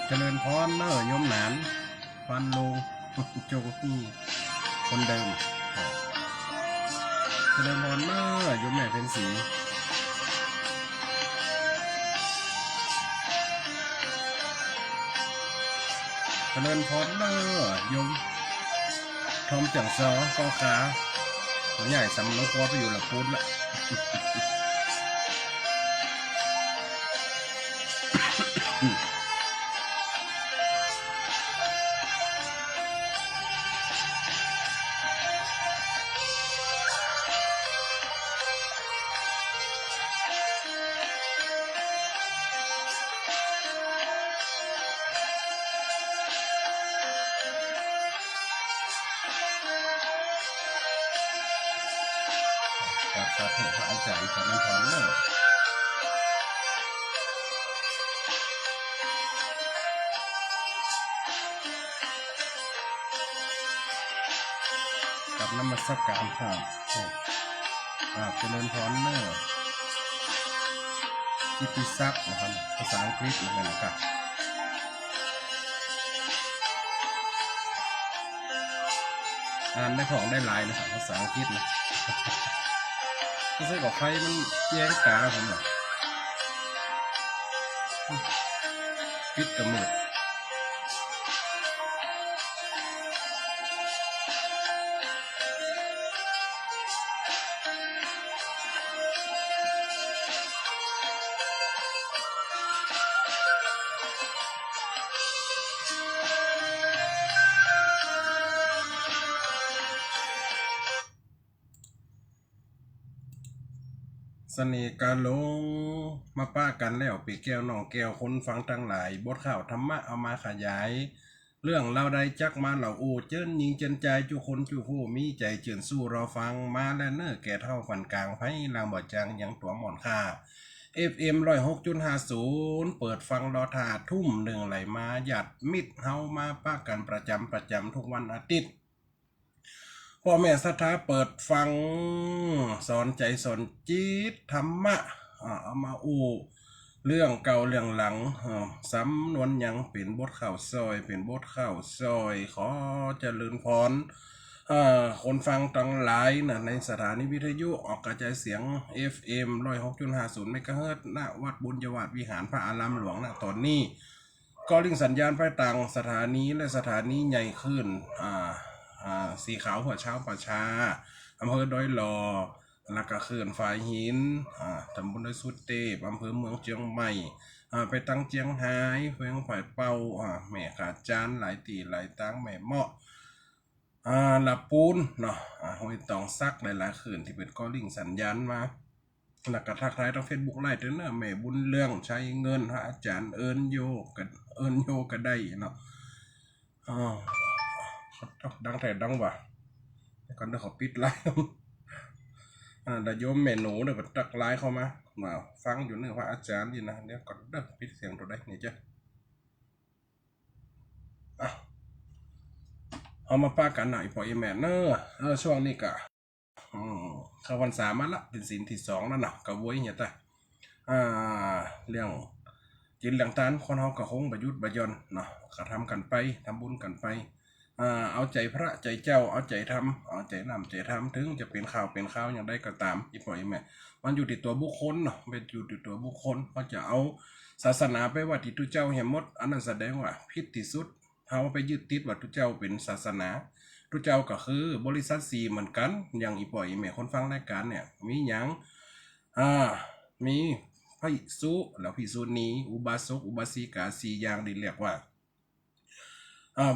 เจริญพรเนอะโยมหนานฟันลงโจกนี่คนเดิมเจริญพรเนอะโยมแม่เป็นสีเจริญพรเนอะโยมทอมจังซอก็ขาหัวใหญ่สำลักครัวไปอยู่หลับพุ้นละกับสาธุพระอาจารย์เจริญพรเนอะกับนมัสการครับเจริญพรเนอะกิตติศักดิ์นะครับภาษาอังกฤษนะครับอ่านได้ของได้หลายนะครับภาษาอังกฤษนะไม่ใช่กับใครมันแย้งตาผมหรอกปิดกับมือเสน่ห์การลงมาป้ากันแล้วปีแก้วน้องแก้วคนฟังทั้งหลายบทข่าวธรรมะเอามาขยายเรื่องเราได้จักมาเหล่าโอเจิ้นยิงเจนใจจุคนจุผู้มีใจเจือนสู้รอฟังมาและเนอแก่เท่าฝันกลางไพ่ลางบ่จังยังตัวหมอนค่า FM 106.50เปิดฟังรอถาทุ่มหนึ่งไหลมาหยัดมิดเฮามาป้ากันประจำทุกวันอาทิตย์พ่อแม่ศรัทธาเปิดฟังสอนใจสอนจิตธรรมะเอามาเรื่องเก่าเรื่องหลังสำนวนยังเป็นบทข่าวซอยเป็นบทข่าวซอยขอเจริญพรคนฟังตั้งหลายนะในสถานีวิทยุออกกระจายเสียง FM 106.50 เมกะเฮิรตซ์ณวัดบุญยวาสวิหารพระอารามหลวงณตอนนี้ก็ลิงสัญญาณไปต่างสถานีและสถานีใหญ่ขึ้นสีขาวหัวเช้าป่าชาอำเภอดอยหล่อแล้วก็เขื่อนฝายหินตำบลดอยสุเทพอำเภอเมืองเชียงใหม่ไปตั้งเจียงไฮ้เมืองฝ่ายเป่าแม่ขาจานหลายตีหลายตั้งแม่เหมาะหลับปูนเนาะห้วยตองซักหลายๆคืนที่เป็นก็ลิงสัญญาณมาแล้วก็ทักทายทางเฟซบุ๊กไลน์ด้วยนะแม่บุญเรื่องใช้เงินพระอาจารย์เอิญโยก็ได้เนาะดังแต่ดังว่ะก่อนเดี๋ยวเขาปิดไลน์แต่โยมเมนูเดี๋ยวตักไลน์เข้ามาฟังอยู่เนื้อพระอาจารย์ดีนะเดี๋ยวก่อนเดี๋ยวปิดเสียงตัวได้นี่จ้ะเอามาป้ากันหน่อยพออีแม่เนอะช่วงนี้กะเข้าวันสามาละเป็นศีลที่2แล้วเนาะกะโวยเนี่ยแต่เรื่องกินเรื่องทานคนเฮากะคงประยุทธ์ประยนเนาะก็ทำกันไปทำบุญกันไปเอาใจพระใจเจ้าเอาใจทำเอาใจนำใจทำถึงจะเป็นข่าวอย่างใดก็ตามอีปล่อยแม่มันอยู่ที่ตัวบุคคลเนาะเป็นอยู่ที่ตัวบุคคลเขาจะเอาศาสนาไปว่าที่ทุเจ้าเห็นหมดอันนั้นแสดงว่าผิดที่สุดเขาไปยึดติดว่าทุเจ้าเป็นศาสนาทุเจ้าก็คือบริษัท4เหมือนกันอย่างอีปล่อยแม่คนฟังรายการเนี่ยมีอย่างมีพระภิกษุแล้วภิกษุณีอุบาสกอุบาสิกา4อย่างที่เรียกว่า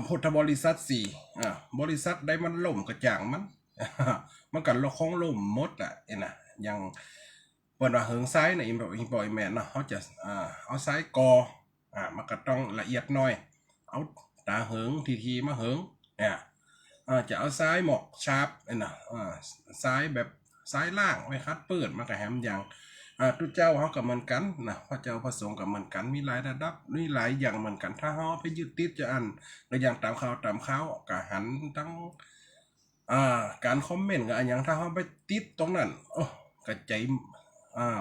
พุทธบริษัทบริษัทได้มันล่มกระจ่างมันกันละคงล่มหมดนะอย่างเปิดว่าเหิงซ้ายในอิมบอยแมนเนาะเขาจะเอาซ้ายกมันก็ต้องละเอียดหน่อยเอาตาเหิงทีมาเหิงเนี่ยจะเอาซ้ายหมอกชาร์ปนะซ้ายแบบซ้ายล่างไม่คัดเปิดมันก็แฮมอย่างทุเจ้าเขากับเหมือนกันนะพระเจ้าพระสงฆ์กับเหมือนกันมีหลายระดับมีหลายอย่างเหมือนกันถ้าเขาไปยึดติดจะแล้วอย่างตามข่าวกะหันทั้งการคอมเมนต์กับอันอย่างถ้าเขาไปติดตรงนั้นกระใจ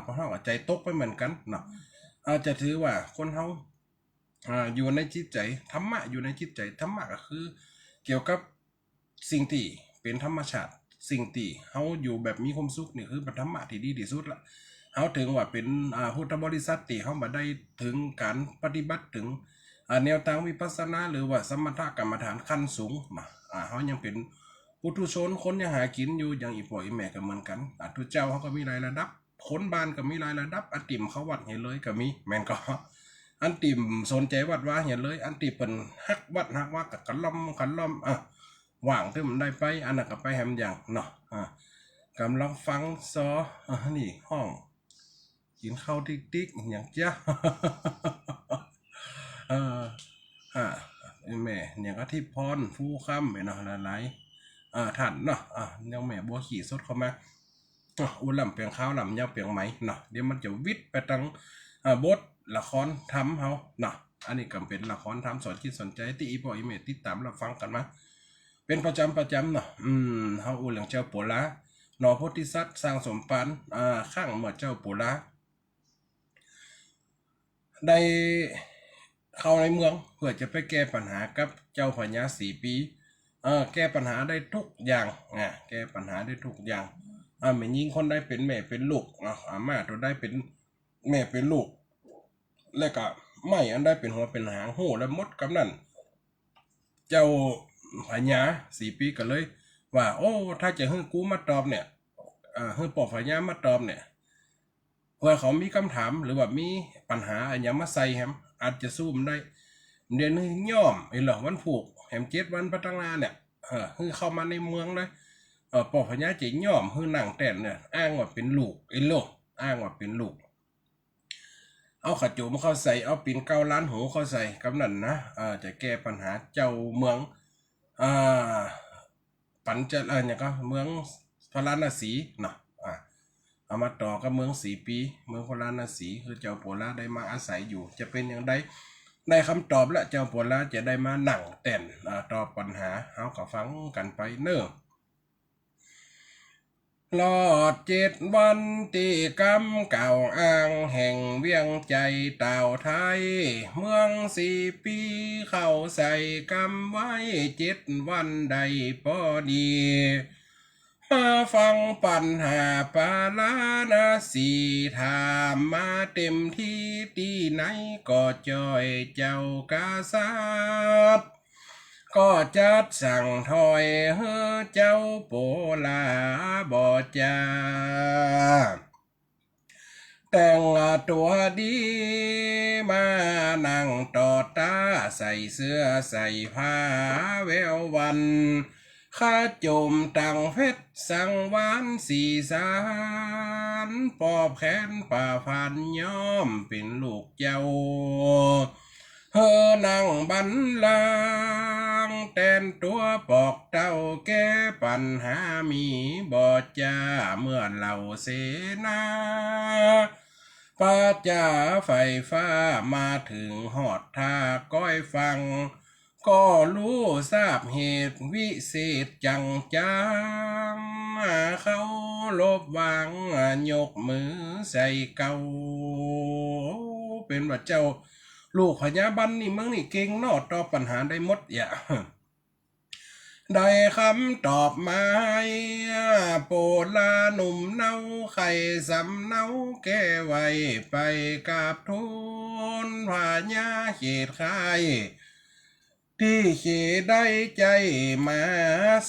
เพราะเขากระใจตกไปเหมือนกันเนาะจะถือว่าคนเขา อยู่ในจิตใจธรรมะอยู่ในจิตใจธรรมะก็คือเกี่ยวกับสิ่งที่เป็นธรรมชาติสิ่งที่เฮาอยู่แบบมีความสุขนี่คือธรรมะที่ดีที่สุดละเฮาถึงว่าเป็นพุทธบริษัทที่เฮามาได้ถึงการปฏิบัติถึงแนวทางวิปัสสนาหรือว่าสมถกรรมฐานขั้นสูงมาเฮายังเป็นปุถุชนคนยังหากินอยู่อย่างอีพ่ออีแม่ก็เหมือนกันทุกเจ้าเขาก็มีหลายระดับคนบ้านก็มีหลายระดับอติมเขาวัดให้เลยก็มีแม่นก็อันติมสนใจวัดว่าเห็นเลยอันติเป็นฮักวัดฮักว่ากับกันล้อมว่างที่มันได้ไปอันนั้นก็ไปแฮมอย่างเนาะกำลังฟังซอนี่ห้องกินข้าวติ๊กอย่างเจ้าเออแม่อย่างก็ที่พรฟู่ค่ำไปเนาะหลายท่านเนาะยังแม่บัวขี่สดเข้ามาอุ่นลำเปียงข้าวลำยาวเปียงไหมเนาะเดี๋ยวมันจะวิทย์ไปตั้งบทละครทำเฮาเนาะอันนี้ก็เป็นละครทำสอนคิดสนใจที่อีพออีเมติดตามรับฟังกันมาเป็นประจำเนาะเฮาอุ่นหลังเจ้าปัวละนอโพธิสัตว์สร้างสมปันข้างเมื่อเจ้าปัวละได้เข้าในเมืองเพื่อจะไปแก้ปัญหากับเจ้าพญา4 ปีแก้ปัญหาได้ทุกอย่างแก้ปัญหาได้ทุกอย่างแม่ยิงคนได้เป็นแม่เป็นลูกอาม่าตัวได้เป็นแม่เป็นลูกแล้วก็ไม่อันได้เป็นหัวเป็นหางหูแล้วมดกำนั่นเจ้าพญา4 ปีก็เลยว่าโอ้ถ้าจะให้กูมาตอบเนี่ยให้ปอบพญามาตอบเนี่ยเพื่อเขามีคำถามหรือว่ามีปัญหาอะไรมาใส่แฮมอาจจะสู้มันได้เดือนนึงย่อมไอ้เหรอวันผูกแฮม7 วันพัฒนาเนี่ยคือเข้ามาในเมืองเลยปอบพญาจะย่อมคือหนังแต่นเนี่ยอ้างว่าเป็นลูกไอ้โลกอ้างว่าเป็นลูกเอาขจุมเข้าใส่เอาปิ่นเกาล้านหูเข้าใส่กำนันนะจะแก้ปัญหาเจ้าเมืองปัญจเนี่ยก็เมืองพระราณสีเนาะเอามาต่อกับเมือง4 ปีเมืองพระราณสีคือเจ้าปัวละได้มาอาศัยอยู่จะเป็นอย่างไรได้คำตอบและเจ้าปัวละจะได้มาหนังแต่นตอบปัญหาเอาก็ฟังกันไปเนอะลอด7 วันตีกำเก่าอ้างแห่งเวียงใจเต่าไทยเมือง4 ปีเข้าใส่กำไว้7 วันใดพอดีมาฟังปัญหาปาลานาสีถามมาเต็มที่ที่ไหนก็จอยเจ้ากาซัดก็จัดสั่งถอยเฮอเจ้าโปลาบอจาแต่งตัวดีมานั่งต่อตาใส่เสื้อใส่ผ้าแวววันข้าจมตังเพชรสังวานสีสารปอบแขนป่าพันย้อมเป็นลูกเจ้าเฮอนั่งบันลังแต่นตัวปอกเต้าแก้ปัญหามีบ่จ้าเมื่อเหล่าเสนาป้าจ่าไฟฟ้ามาถึงหอดท่าก้อยฟังก็รู้ทราบเหตุวิเศษจังเขาลบวางยกมือใส่เกาเป็นว่าเจ้าลูกพญาบันนี่มึงนี่เก่งนอตอบปัญหาได้หมดอย่าได้คำตอบมาโปลาหนุ่มเนาไข่สำเนาแก้ไว้ไปกับทุนพญาเขตไข่ที่เขได้ใจมา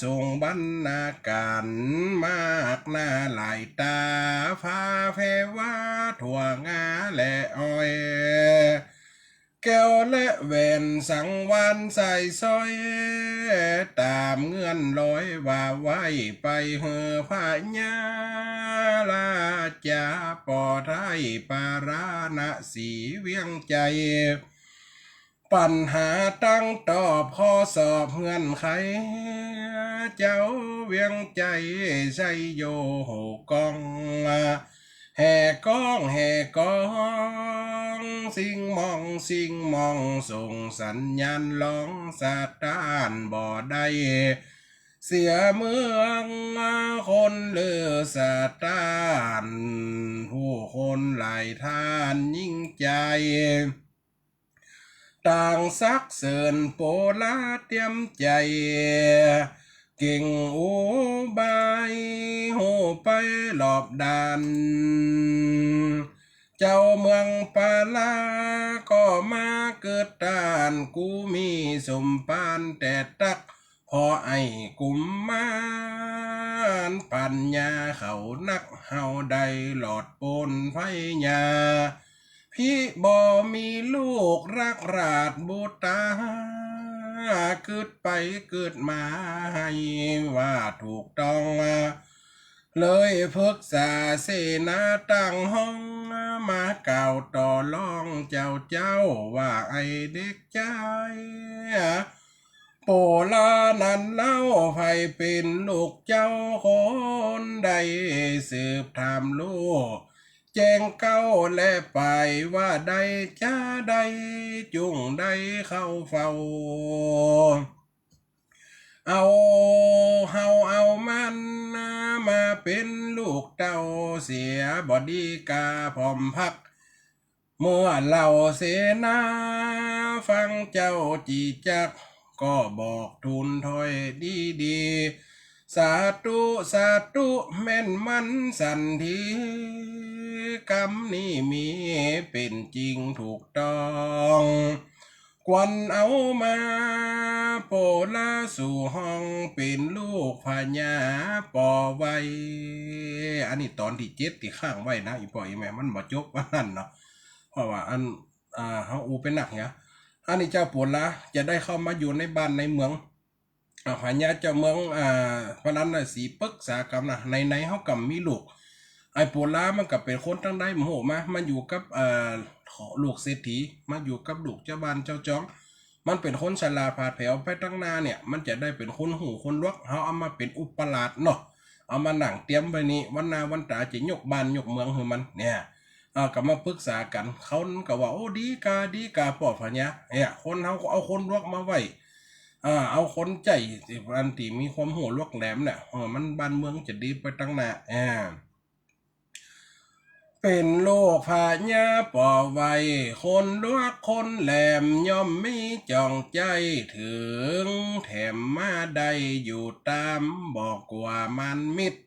ส่งบรรณาการมากหน้าหลายตาพาแพว่าถั่วงาและอ้อยแก้วและแหวนสังวานใส่สร้อยตามเงื่อนลอยว่าไว้ไปเฮอพญาลาจาปอไทยปาราณสีเวียงใจปัญหาตั้งตอบข้อสอบเงื่อนไขเจ้าเวียงใจใส่โยโหกองแห่กองสิ่งมองส่งสัญญาณร้องสะท้านบ่อใดเสียเมืองคนเลือสะท้านผู้คนหลายท่านยิ่งใจ ต่างซักเสริญโปลาเตรียมใจเก่งอุบายโหไปหลอบดานเจ้าเมืองปาลาก็มาเกิดตานกูมีสมปานแต่ตักพอไอ้กุมมานปัญญาเขานักเฮาได้หลอดปนไฟญาพี่บ่มีลูกรักราดบุตาเกิดไปเกิดมาให้ว่าถูกต้องเลยเพิกษาเสนาตั้งห้องมากล่าวต่อรองเจ้าว่าไอเด็กใจโปลานั้นเล่าไผเป็นลูกเจ้าคนใดสืบถามลูกแจ้งเก้าและไปว่าใดจ้าใดจุงใดเข้าเฝ้าเอาเฮาเอามันมาเป็นลูกเต้าเสียบอดีกาพร้อมพักเมื่อเหล่าเสนาฟังเจ้าจีจักก็บอกทูลถอยดีสาธุแม่นมันสันทีกรรมนี้มีเป็นจริงถูกต้องควันเอามาโปลาสู่ห้องเป็นลูกพญาปอไว้อันนี้ตอนที่7ที่ข้างไว้นะอีปออีแม่มันบ่จบว่านั่นเนาะเพราะว่าอันเฮาอูเป็นหนักเนี่ยอันนี้เจ้าโปลาจะได้เข้ามาอยู่ในบ้านในเมืองพญาเจ้าเมืองเพราะนั้นน่ะสีปึกษากรรมนะในเฮาก็มีลูกไอ้โปลามันก็เป็นคนตั้งได้โหมาอยู่กับลูกเศรษฐีมาอยู่กับลูกเจ้าบ้านเจ้าจอมมันเป็นคนฉลาดผาดแผวไปตั้งหน้าเนี่ยมันจะได้เป็นคนหูคนลวกเฮาเอามาเป็นอุปราชเนาะเอามาหนังเตรียมไปนี้วันนาวันตาจะยกบ้านยกเมืองคือมันเนี่ยก็มาปรึกษากันเขาก็ว่าโอ้ดีกาปอพะเนี่ยคนเฮาก็เอาคนลวกมาไว้เอาคนใจอันที่มีความหูลวกแหลมเนี่ยมันบ้านเมืองจะดีไปตั้งหน้าเป็นโลกพาญาปอไว้คนลวกคนแหลมย่อมมีจองใจถึงแถมมาได้อยู่ตามบอกว่ามันมิตร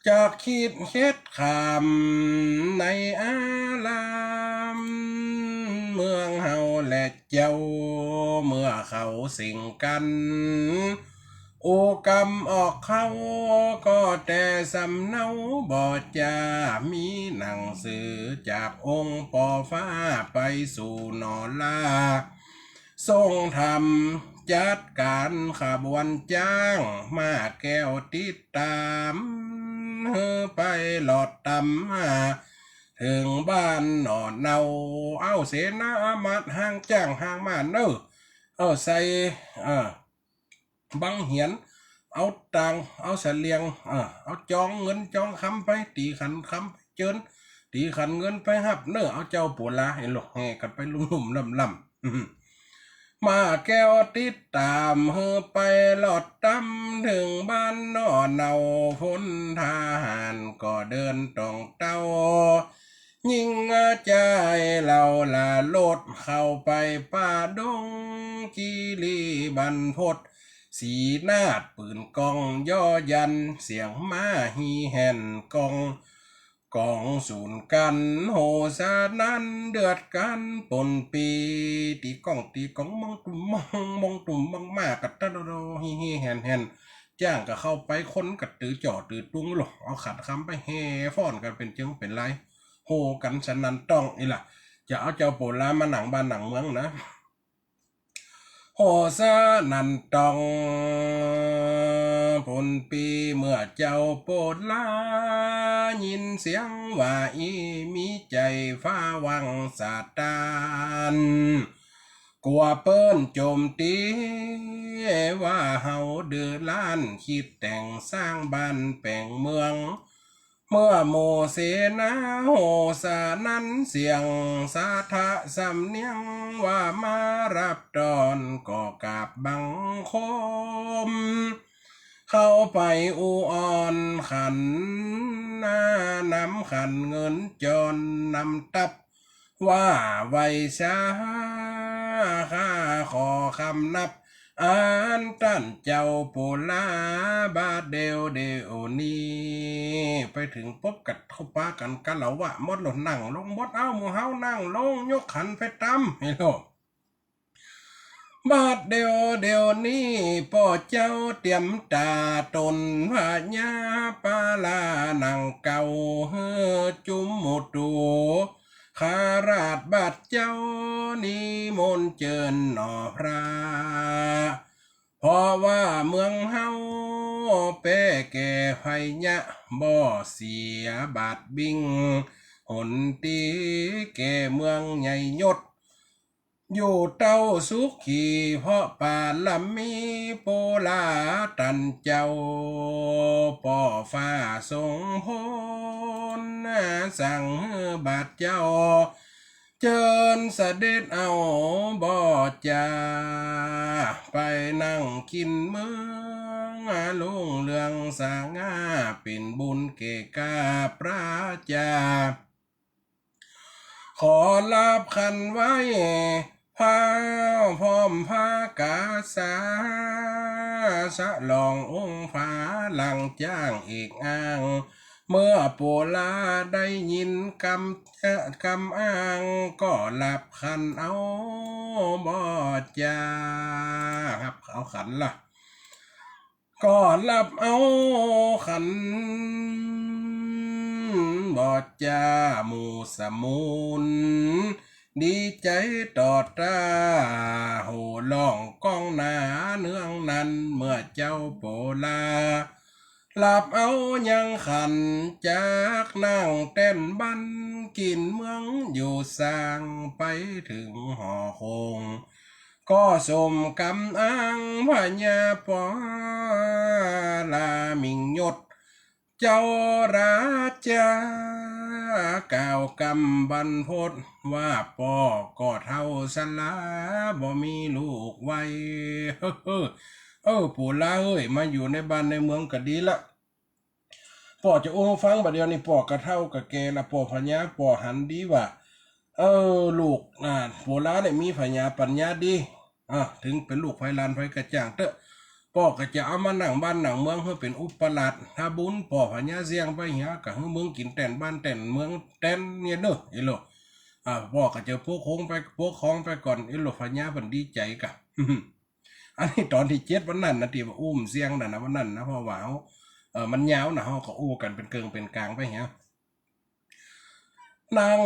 จากคิดเฮ็ดคำในอารามเมืองเฮาและเจ้าเมื่อเขาสิ่งกันโอกรรมออกเขาก็แต่สำเนาบอดจะมีหนังสือจากองค์ปอฟ้าไปสู่นอลาทรงทำจัดการขบวนจ้างมาแก้วติดตามไปหลอดตำถึงบ้านหนอนเนาเอาเสนามัดห้างจ้างห้างมาเนอใส่บังเหียนเอาตังเอาเสลียงเอาจองเงินจองคำไปตีขันคำไปเจินตีขันเงินไปหับเอาเจ้าปัวลาให้หลอกแห่กันไปลุ่มลำมาแก้วติดตามไปหลอดตำถึงบ้านนอเนาพลทหารก็เดินตองเต้ายิงใจเราละโลดเข้าไปป่าดงกีรีบันพดสีนาดปืนกองย่อยันเสียงม้าฮีแห่นกองศูนย์กันโหสานั้นเดือดกันปนปีตีกองมองตุ่มมองมากกัดตะโดฮีแห่นจ้างก็เข้าไปคนกัดตือจ่อตือตุ้งหรอกเอาขัดคำไปแห่ฟ้อนกันเป็นจึงเป็นไรโหกันสนันต้องนี่ล่ะจะเอาเจ้าโปลามาหนังบ้านหนังเมืองนะโหซานันตองผลปีเมื่อเจ้าโปลายินเสียงว่าอีมีใจฟ้าวังสาตานกลัวเปิ้นโจมตีว่าเฮาเดือดล้านคิดแต่งสร้างบ้านแปลงเมืองเมื่อโมเสนาโหสานั้นเสียงสาธะสำเนียงว่ามารับตอนก็กราบบังคมเข้าไปอูอ่อนขันหน้านำขันเงินจนนำตับ ว่าไว้ชาข้าขอคำนับอ่านตั้นเจ้าโปลาบาดเดวนี้ไปถึงปุ๊บกัดเข้าปากันกันเหล่าวะมดหล่นนั่งลงมดเอาหมูเฮานั่งลงยกขันไปตำให้โลบาดเดียวนี้พ่อเจ้าเตรียมตาตนพญาปาลานังเก่าเฮอจุมหมดตูข้าราชบาดเจ้านิมนต์เจิญหน่อพระเพราะว่าเมืองเฮาเป้แก่ไพยะบ่เสียบาดบิงหนตีแก่เมืองใหญ่ยศอยู่เต้าสุขีเพราะป่าลำมีโปลาตันเจ้าป่อฟ้าทรงพลสั่งบาดเจ้าเจิญเสด็จเอาบ่จาไปนั่งกินเมืองลุงเรืองสางาเป็นบุญเกกาพระจาขอลาบคันไว้พาพร้อมพากาสาสะลององค์ฟ้าหลังจ้างอีกอ้างเมื่อโปลาได้ยินคำอ้างก็หลับขันเอาบ่จาครับเอาขันล่ะก็หลับเอาขันบ่จาหมูสมุนดีใจต่อตาโหล่องก้องหนาเนื่องนั้นเมื่อเจ้าโปลาหลับเอายังขันจากนั่งเต้นบันกินเมืองอยู่สร้างไปถึงหอคงก็สมกำอ้างพญาปอลามิงยศเจ้าราชากล่าวกำบรรพตว่าป่อก็เท่าสลาบ่มีลูกไว้ปู่ลาเอ้ยมาอยู่ในบ้านในเมืองก็ดีละป่อจะโอ้ฟังบัดเดียวนี่ป่อกระเท่ากับแกละป่อพญาป่อหันดีว่าลูกปู่ลาเนี่ยมีพญาปัญญาดีถึงเป็นลูกไฟลานไฟกระจ่างเตอะป่อก็จะเอามาหนังบ้านหนังเมืองเพื่อเป็นอุปราชถ้าบุญป่อพญาเสียงไปเหี้ยกะให้เมืองกินแต่นบ้านแต่นเมืองแต่นเนี่ยเด้อไอ้โลป่อก็จะพวกคงไปพวกคองไปก่อนไอ้โลพญาบันดีใจกะ อันนี้ตอนที่7วันนั้นนะที่ว่าอุ้มเสียงนั่นนะวันนั้นนะเพราะว่ามันยาวนะเฮาก็อู้กันเป็นเกิงเป็นกลางไปเหี้ยนั่ง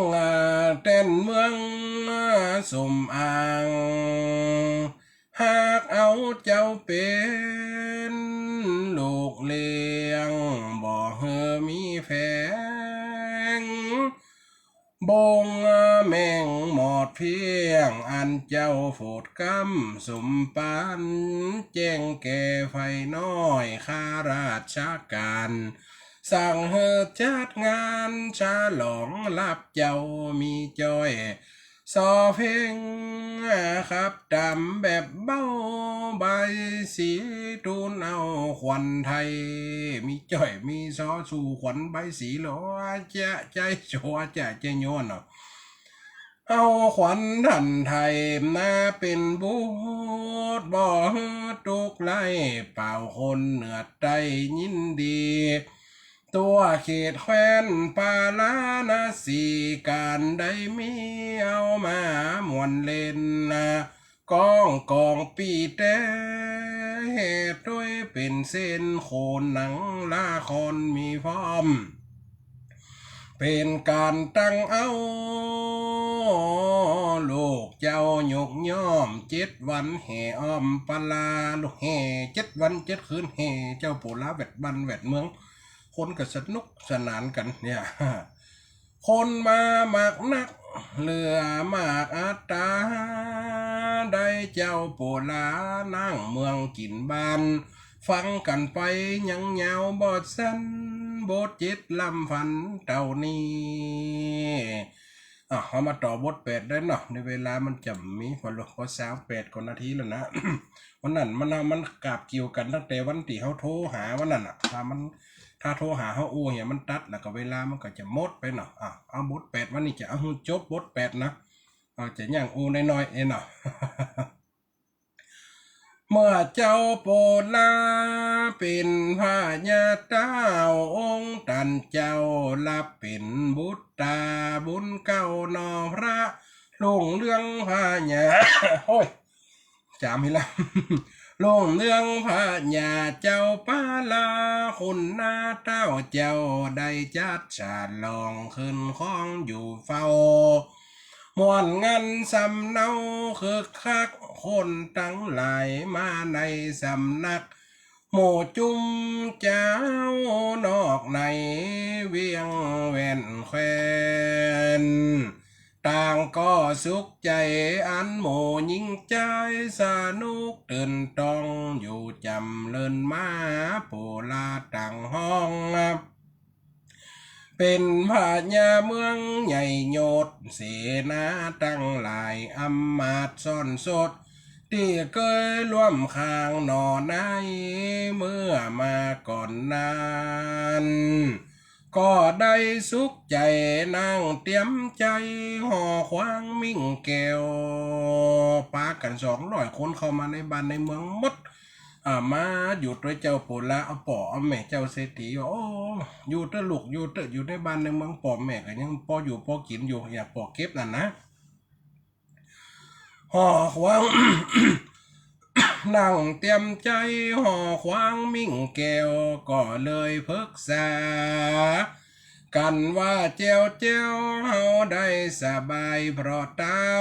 เต้นเมืองสมอ่างหากเอาเจ้าเป็นลูกเลี้ยงบ่เฮอมีแฝงบงแม่งหมอดเพียงอันเจ้าโฟดกำสมปานแจ้งแก่ไฟน้อยข้าราชการสั่งเฮอจัดงานฉลองรับเจ้ามีจอยซอเพลงครับดำแบบเบ้าใบสีทูนเอาขวัญไทยมีจ้อยมีซอสู่ขวัญใบสีหลอจะใจโชจะย้อนเอาขวัญท่านไทยมาเป็นบุตรบ่ตุกไล่เป่าคนเหนือใจยินดีตัวเขตแคว้นปาลานาสีการได้มีเอามามวนเล่นกองปีแต่เหตุด้วยเป็นเส้นโคนหนังละครมีพร้อมเป็นการตั้งเอาลูกเจ้ายกย่อม7 วันแห่อ้อมปลาลูกแห่7 วัน7 คืนแห่เจ้าปู่ลาแวดบ้านแวดเมืองคนก็สนุกสนานกันเนี่ยคนมามากนักเหลือมากอัตราได้เจ้าโปลานั่งเมืองกินบ้านฟังกันไปยังยาวบอดสั้นบท7 ลำฟันเต่านี้เอามาต่อบท8ได้เนาะในเวลามันจะมีพอ38 กว่านาทีแล้วนะ วันนั้นมันกาบเกี่ยวกันตั้งแต่วันที่เขาโทรหาวันนั้นถ้ามัน ถ้าโทรหาเฮาอู้เนี่ยมันตัดแล้วก็เวลามันก็จะหมดไปเนาะเอาบท8วันนี้จะเอาจบบท8นะจะย่างอู้น้อยๆเนาะ เมื่อเจ้าโปรดลาเป็นพระญาเต้าองค์ตันเจ้ารับเป็นบุตรตาบุญเก้านอพระลุงเรื่องพระญา โอ้ยจามให้ละ ลุงเรื่องพระญาเจ้าปาลาคุณนาเต้าเจ้าได้จัดฉลองขึ้นของอยู่เฝ้ามวนงานสำเนาคือคักคนตั้งหลายมาในสำนักหมู่จุมเจ้านอกในเวียงแว่นแควนต่างก็สุขใจอันหมู่ยิ่งใจสนุกตื่นต้องอยู่จำเลินมาโปลาต่างห้องเป็นพญาเมืองใหญ่โยดเสนาตั้งหลายอำมาตย์ซ่อนสดที่เคยร่วมข้างหนอในเมื่อมาก่อนนานก็ได้สุขใจนั่งเตรียมใจห่อควางมิ่งแก้วปากัน200 คนเข้ามาในบ้านในเมืองหมดมาอยู่ด้วยเจ้าปุระเอาป่อเอาแม่เจ้าเศรษฐีโอ้อยู่เตอลูกอยู่เตออยู่ในบ้านในเมืองป่อแม่ก็ยังพออยู่พอกินอยู่อย่าป่อเก็บนั่นนะห่อควาง นั่งเตรียมใจห่อควางมิ่งแก้วก็เลยปรึกษากันว่าเจ้าเฮาได้สบายเพราะเต้า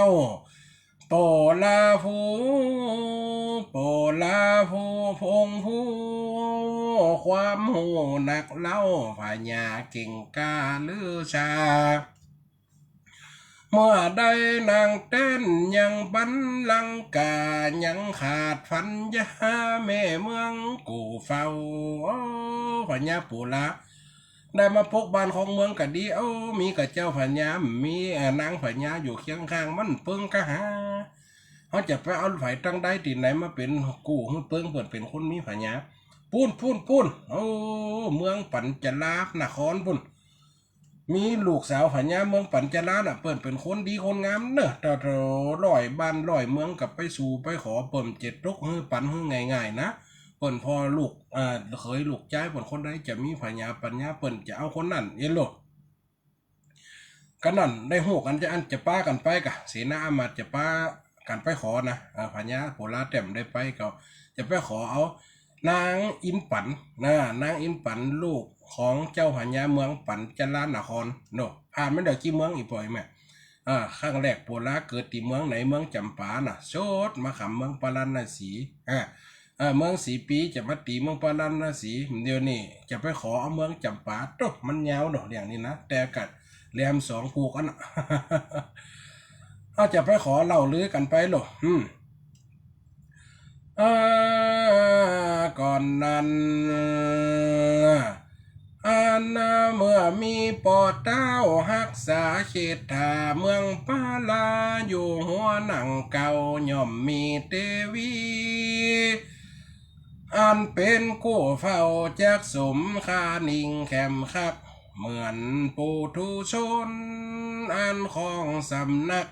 โปลาภูโปลาภูพงผู้ความหูนักเล่าพญาเก่งกาลือชาเมื่อได้นางเต้นยังบันลังกายังขาดฟันยาแม่เมืองกูเฝ้าพญาปุระได้มาพกบ้านของเมืองก็ดีมีกับเจ้าพญามีนางพญาอยู่เคียงข้างมันเปิงกะหาเขาจะไปเอาไผ่ตั้งได้ที่ไหนมาเป็นกูเปิงเปิดเป็นคนมีพญาปูนเมืองปัญจลานครปุ่นมีลูกสาวพญาเมืองปัญจลาเปิดเป็นคนดีคนงามเนอะแต่ร้อยบ้านร้อยเมืองกับไปสู่ไปขอเปิ่ม7รกปันง่ายๆนะเปิ่นพอลูกเคยลูกใจเปิ่นคนใดจะมีพญาปัญญาเปิ่นจะเอาคนนั่นโลดกันนั่นได้หูกันจะจะป้ากันไปกะเสนาอามาตย์จะป้ากันไปขอนะพญาโพลาเต็มได้ไปก็จะไปขอเอานางอินปันนางอินปันลูกของเจ้าพญาเมืองปัญจลานครโนผ่านไม่ได้กี่เมืองอีกปล่อยแม่ครั้งแรกโพลาเกิดที่เมืองไหนเมืองจำปาโชดมาขำเมืองปาราณสีเมืองสีปีจะมาตีเมืองปาราณสีเดี๋ยวนี้จะไปขอเอาเมืองจำปาตุ๊มันยาวดอกอย่างนี้นะแต่กัดแหลม2ผูกอันเอาจะไปขอเล่าลือกันไปหรอก่อนนั้นเมื่อมีปอเต้าหักษาเขตถาเมืองปาลาอยู่หัวหนังเก่าย่อมมีเตวีอันเป็นกู้เฝ้าจากสมคานิ่งแคมคักเหมือนปูทุชนอันของสำนัก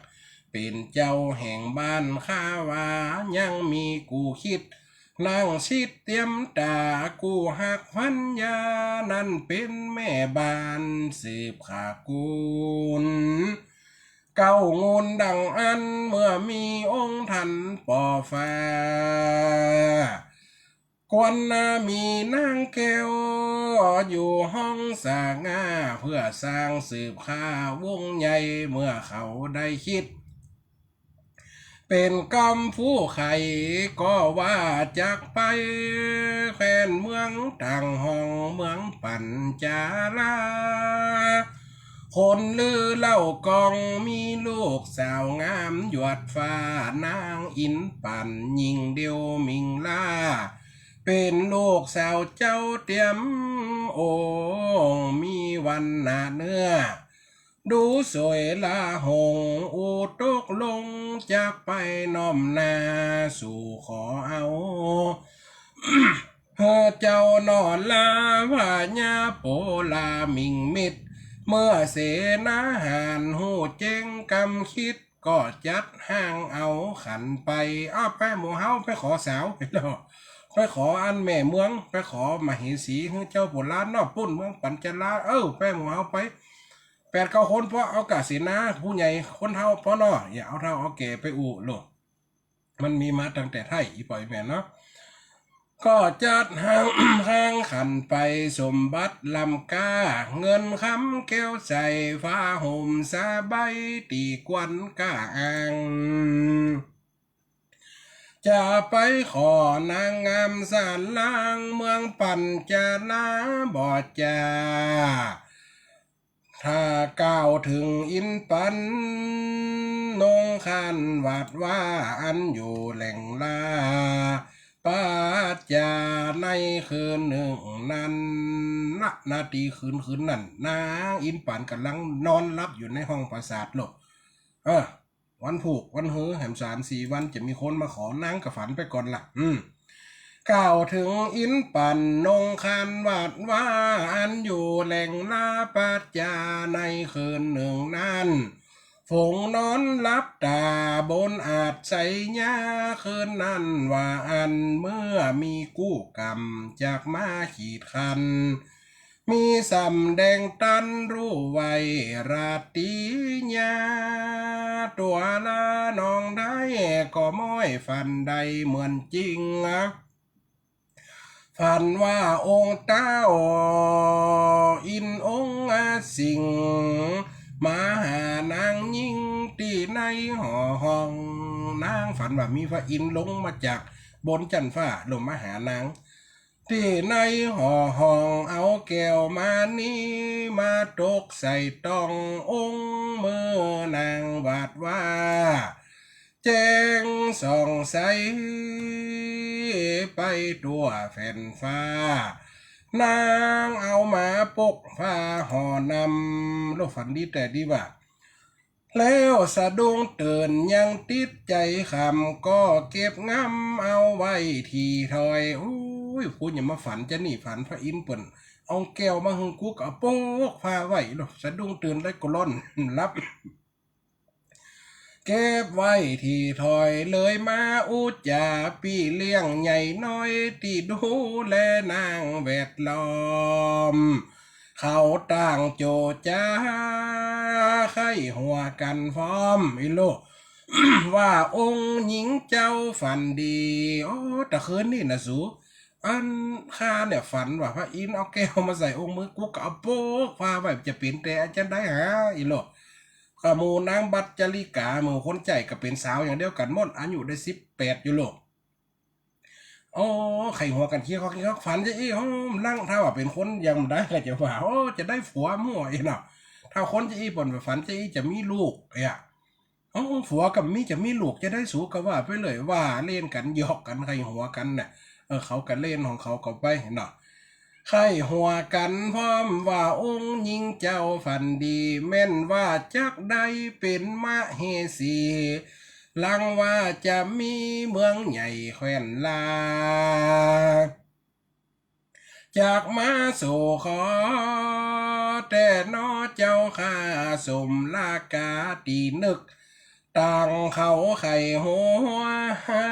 เป็นเจ้าแห่งบ้านข้าวายังมีกูคิดนั่งชิดเตรียมตากูหักพันยานั่นเป็นแม่บ้านสืบขากูลเก้างูนดังอันเมื่อมีองค์ท่านปอฟ้ากวนมีนางแก้วอยู่ห้องสร้างเพื่อสร้างสืบข้าวงใหญ่เมื่อเขาได้คิดเป็นกำผู้ไข่ก็ว่าจากไปแคว้นเมืองต่างห้องเมืองปัญจาลาคนลือเล่ากองมีลูกสาวงามหยวดฟ้านางอินปันยิงเดียวมิงลาเป็นลูกสาวเจ้าเตรียมองมีวันหน้าเนื้อดูสวยลาหงอูตกลงจากไปน้อมนาสู่ขอเอา เฮอเจ้านอนลาพาญาโปลามิงมิดเมื่อเสนาหารหูเจ้งกำคิดก็จัดห้างเอาขันไปไปหมู่เฮาไปขอสาวแล้วไปขออันแม่เมืองไปขอมเหสีคือเจ้าโบราณนอกปุ้นเมืองปัญจลาไปหมู่เฮาไป8-9 คนเพราะเอากาเสนาผู้ใหญ่คนเท่าเพราะเนาะอย่าเอาเท่าเอาแก่ไปอู่โลกมันมีมาตั้งแต่ไทยอีปล่อยแม่เนาะก็จัดห้าง ห้างขันไปสมบัติลำกาเงินคำแก้วใส่ฟ้าห่มสาใบตีกวนก้าอ่างจะไปขอนางงามสารลางเมืองปัญจนาบอดจาถ้าก้าวถึงอินปันนงคันวัดว่าอันอยู่แหล่งลาปัจจาในคืนหนึ่งนั้นนาทีคืนนั้นนางอินปันกำลังนอนรับอยู่ในห้องปราสาทหลบวันผูกวันหื้อแหม3-4 วันจะมีคนมาขอนางกับฝันไปก่อนละกล่าวถึงอินปันนงคันวัดว่าอันอยู่แหล่งลาปัจจาในคืนหนึ่งนั้นฝงนอนรับตาบนอาจใส่ยาคืนนั้นว่าอันเมื่อมีกู้กรรมจากมาขีดคันมีสำแดงตันรู้ไว้ราตรีญาตัวละน้องได้ก็ม้อยฟันใดเหมือนจริงฝันว่าองค์เต้าอินองค์สิงมาหานางยิ่งตีในหอห้องนางฝันว่ามีพระอินทร์ลงมาจากบนจันฟ้าลงมาหานางที่ในหอห้องเอาแก้วมานี้มาตกใส่ตององค์มือนางบาดว่าแจ้งส่องใสไปตัวแผ่นฟ้านางเอามาปกผ้าห่อนำโลกฝันดีแต่ดีว่าแล้วสะดุ้งเตือนยังติดใจคำก็เก็บงำเอาไว้ทีถอยพูดอย่ามาฝันจะนี่ฝันพระอินทร์เปิ่นเอาแก้วมาหึงกุกเอาโป๊กผ้าไว้โลกสะดุ้งเตือนได้ก็ล่อนรับเก็บไว้ที่ถอยเลยมาอุจจาปีเลี้ยงใหญ่น้อยที่ดูแลนางแวดล้อมเขาต่างโจจ้าไข้หัวกันพร้อมอิโล ว่าองค์หญิงเจ้าฝันดีแต่คืนนี่นะสูอันข้าเนี่ยฝันว่าพระอินทร์เอาแก้วมาใส่องค์มือกูก็เอาโป๊กพาไว้จะเป็นแต่อาจารย์ได้หาอิโลกหมูนางบัตจริกาหมู่คนใจก็เป็นสาวอย่างเดียวกันหมดอายุได้18อยู่โลกไข่หัวกันเคี้ยวเขาฝันจะนั่งถ้าว่าเป็นคนยังได้ก็จะว่าจะได้ผัวมั่วเนาะถ้าคนจะบ่นแบบฝันจะมีลูกผัวกับมีจะมีลูกจะได้สูก็ว่าไปเลยว่าเล่นกันหยอกกันไข่หัวกันน่ะเขากันเล่นของเขาก็ไปเนาะไข่หัวกันพร้อมว่าองค์หญิงเจ้าฝันดีแม่นว่าจักได้เป็นมเหสีลังว่าจะมีเมืองใหญ่แคว้นลาจากมาสู่ขอแต่นอเจ้าข้าสมลากาตีนึกต่างเขาไข่หัวหา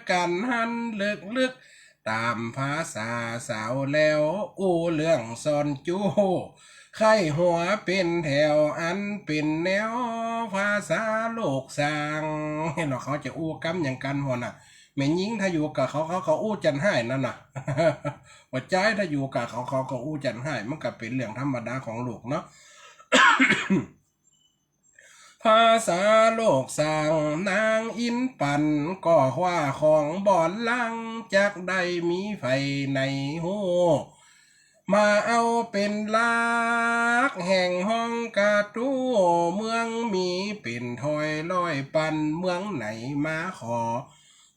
กันหันลึกตามภาษาสาวแล้วเรื่องซอนจูไข่หัวเป็นแถวอันเป็นแนวภาษาโลกสร้างเห็นหรอเขาจะกำอย่างกันหัวน่ะแม่ยิงถ้าอยู่กับเขาจันให้นั่นน่ะหัวใจถ้าอยู่กับเขาก็จันให้มันก็เป็นเรื่องธรรมดาของโลกเนาะ ภาษาโลกสร้างนางอินปันก็ว่าของบ่อนลังจากได้มีไฟในหูมาเอาเป็นลักแห่งห้องกาตูเมืองมีเป็นถอยลอยปันเมืองไหนมาขอ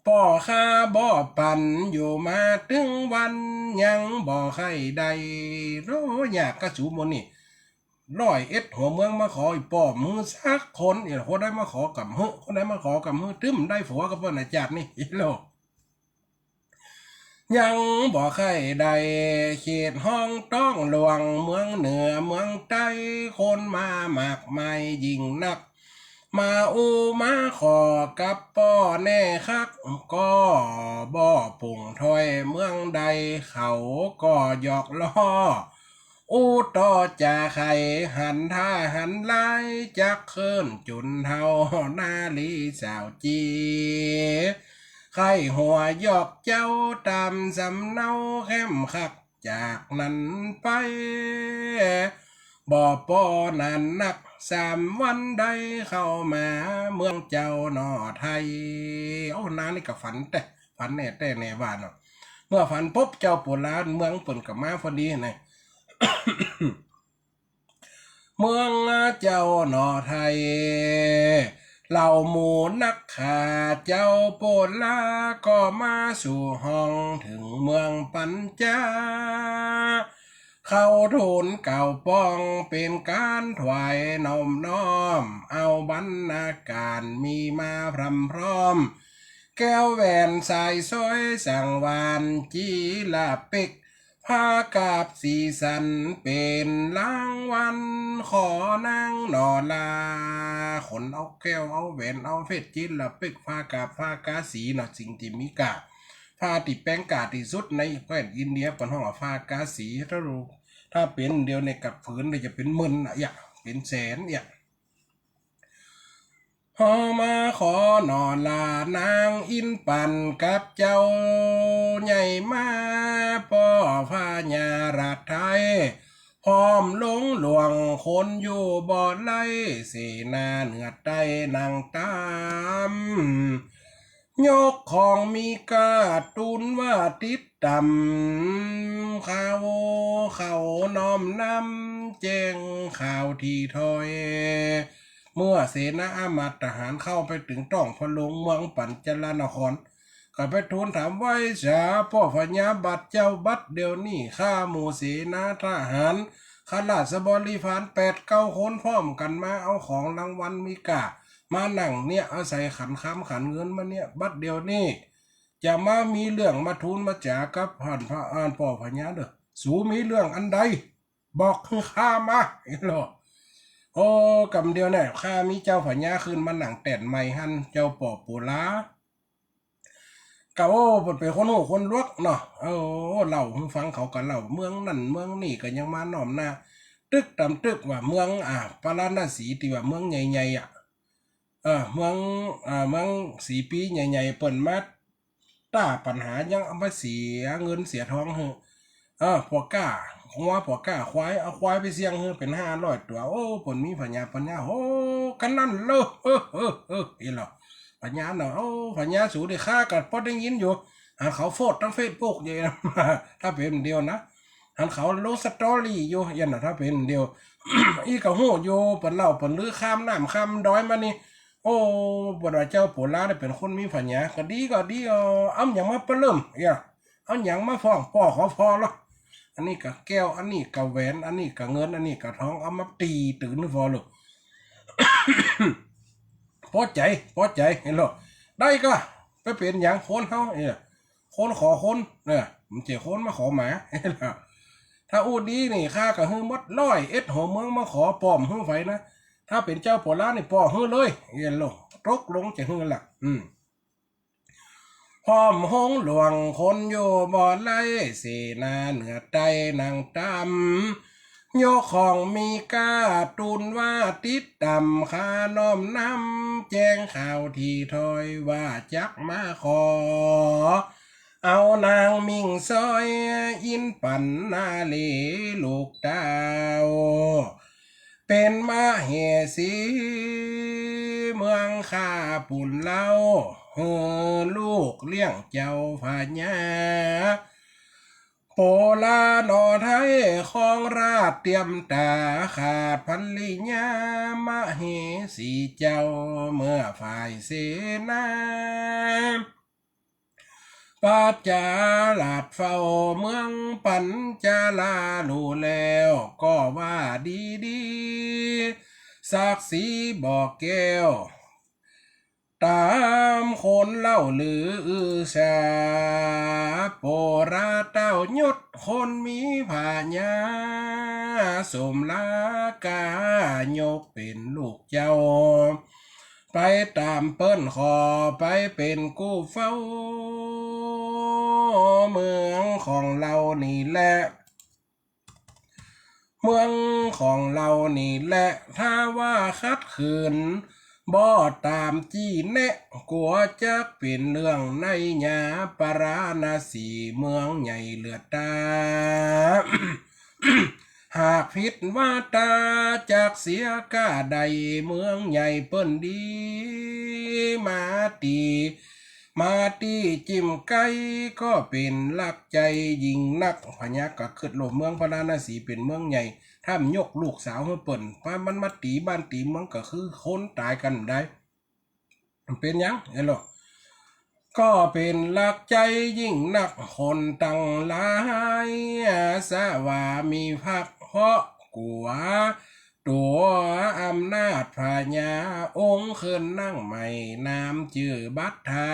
ป่อข้าบ่ปันอยู่มาถึงวันยังบ่ใครใดอยากกระสูมนี่101หัวเมืองมาขออีป้อมือสักคนคนได้มาขอกับคนได้มาขอกับตึ้มได้ผัวกับเพื่อนอาจารย์นี่อีโล ยังบ่ใครใดเขตห้องต้องหลวงเมืองเหนือเมืองใต้คนมามากมายยิ่งนักมาอูมาขอกับป้อแน่คักก็บ่ปุ่งถอยเมืองใดเขาก็หยอกล้ออู้ต่อจ่าไข่หันท่าหันไล่จักเคินจุนเท่านาลีสาวจีไข่หัวหยอกเจ้าตามสำเนาเข้มขักจากนั้นไปบ่ปอนันนัก3 วันใดเข้ามาเมืองเจ้าหนอไทยโอ้นานี่ก็ฝันแต่ฝันแน่แต่แน่ว่าเนาะเมื่อฝันปุ๊บเจ้าโบราณเมืองเปิ่นกับมาพอดีนะ เมืองเจ้าหนอไทยเหล่าหมู่นักข่าเจ้าโปดลาก็มาสู่ห้องถึงเมืองปัญจาเข้าทูลเก่าป้องเป็นการถวายน้อมน้อมเอาบรรณาการมีมาพรำพร้อมแก้วแหวนสายสอยสังวานจีลาปิกผ้ากาบสีสันเป็นรางวัลขอนางนอลาขนเอาแก้วเอาแหวนเอาเพชรจีลาปิกผ้ากาบผ้ากาสีนะสิ่งที่มีกาผ้าติแป้งกาที่สุดในแคว้นอินเดียเป็นห้องผ้ากาสีถ้าเป็นเดียวในกับผืนเลยจะเป็นหมื่นอย่าเป็นแสนอย่าพอมาขอนอนลานางอินปันกับเจ้าใหญ่มาป่อพาญารัดไทยพร้อมลงหลวงคนอยู่บ่อไล่เสนาเหนือใต้นางตามยกของมีกาตุนว่าติดตำเขาน้อมนำแจ้งข่าวที่ถอยเมื่อเสนาอามาตย์ทหารเข้าไปถึงต้องพลงเมืองปัญจลนครก็ไปทูลถามไว้สาพ่อพญาบัตรเจ้าบัตรเดี๋ยวนี้ข้าหมู่เสนาทหารข้าราชบริพาร8-9 คนพร้อมกันมาเอาของรางวัลมีกามานั่งเนี่ยอาศัยขันค้ำขันเงินมาเนี่ยบัดเดียวนี่จะมามีเรื่องมาทูลมาจากับผ่านพระอ่านป่อพญาเด้อสูมีเรื่องอันใดบอกคือข้ามาอีหรอโอ้กำเดียวเนี่ยข้ามีเจ้าพญาขึ้นมาหนังแต่นใหม่หันเจ้าป่อปูลากะโอ้เป็นคนหูคนลวกเนาะเล่าฟังเขากันเล่าเมืองนั่นเมืองนี่ก็ยังมาหน่อมหน้าตึกตำตึกว่าเมืองปาราณสีที่ว่าเมืองใหญ่ๆเมืองสีปีใหญ่ๆเปิ่นมาต้าปัญหายังเอามาเสียเงินเสียทองพวกก้าหัวพวกก้าควายเอาควายไปเสี่ยงเป็น500 ตัวโอ้เปิ่นมีปัญญาโอ้กันนั่นเลยอีหรอปัญญาเนาะโอ้ปัญญาสูได้ค่ากับพอได้ยินอยู่เขาโฟดทั้งเฟซบุ๊กอยู่นะถ้าเป็นเดียวนะเขาลงสตอรี่อยู่ยันนะถ้าเป็นเดียว อีกะหูอยู่เปิ่นเล่าเปิ่นลือข้ามน้ำข้ามดอยมานี่โอ้บ่ได้เจ้าโปลาได้เป็นคนมีปัญญาก็ดีเอาหยังมาเปิ้มเอาหยังมาฟ้องพ่อขอพอละอันนี้ก็แก้วอันนี้ก็แหวนอันนี้ก็เงินอันนี้ก็ทองเอามาตีตื่นพอลูก พอใจเห็นหรอได้ก็ไปเป็นอย่างคนเขาคนขอคนเนี่ยมันเจ้าคนมาขอหมาเห็นหรอถ้าอูดีนี่ข้าก็ฮื้อมด100 หัวเมืองมาขอป้อมฮื้อไฟนะถ้าเป็นเจ้าโปลานี่ป้อฮื้อเลยเห็นหรอตกลงจะฮื้อละพร้อมห้องหลวงคนอยู่บ่อไล่เสนาเหนือใต้นางตำโยของมีกาตุนว่าติดตำขาน้อมนำแจ้งข่าวที่ถอยว่าจักมาขอเอานางมิงซอยอินปันนาเลลูกดาวเป็นมาเหสีเมืองข้าปุ่นเล่าลูกเลี้ยงเจ้าพญาโปลาหนอไทยของราชเตรียมตาขาดพันลิญามะเหสีเจ้าเมื่อฝ่ายเสนาปัจจาลาดเฝ้าเมืองปัญจาลาลูแล้วก็ว่าดีศักดิ์ศรีบอกแก้ว ตามคนเล่าหรือชาโปราเต้ายศคนมีผาญาสมลากายกเป็นลูกเจ้าไปตามเปิ้นขอไปเป็นกู้เฝ้าเมืองของเรานี่แหละเมืองของเรานี่แหละถ้าว่าคัดขืนบ่ตามจี้แนะกลัวจะเป็นเรื่องในหยาปราณสีเมืองใหญ่เลือดตา หากผิดว่าตาจากเสียก้าใดเมืองใหญ่เปิ้นดีมาตีจิ้มไก่ก็เป็นลักใจยิงนักพญาก็ขึ้นโลเมืองพระราณสีเป็นเมืองใหญ่ถ้ายกลูกสาวเมื่อเปิ่นพามันมาตีบ้านตีเมืองก็คือคนตายกันได้เป็นยังไงหรอก็เป็นลักใจยิ่งนักคนตั้งหลายสว่ามีพักเพราะกลัวตัวอำนาจพญาองค์ขึ้นนั่งใหม่นามชื่อบัตทา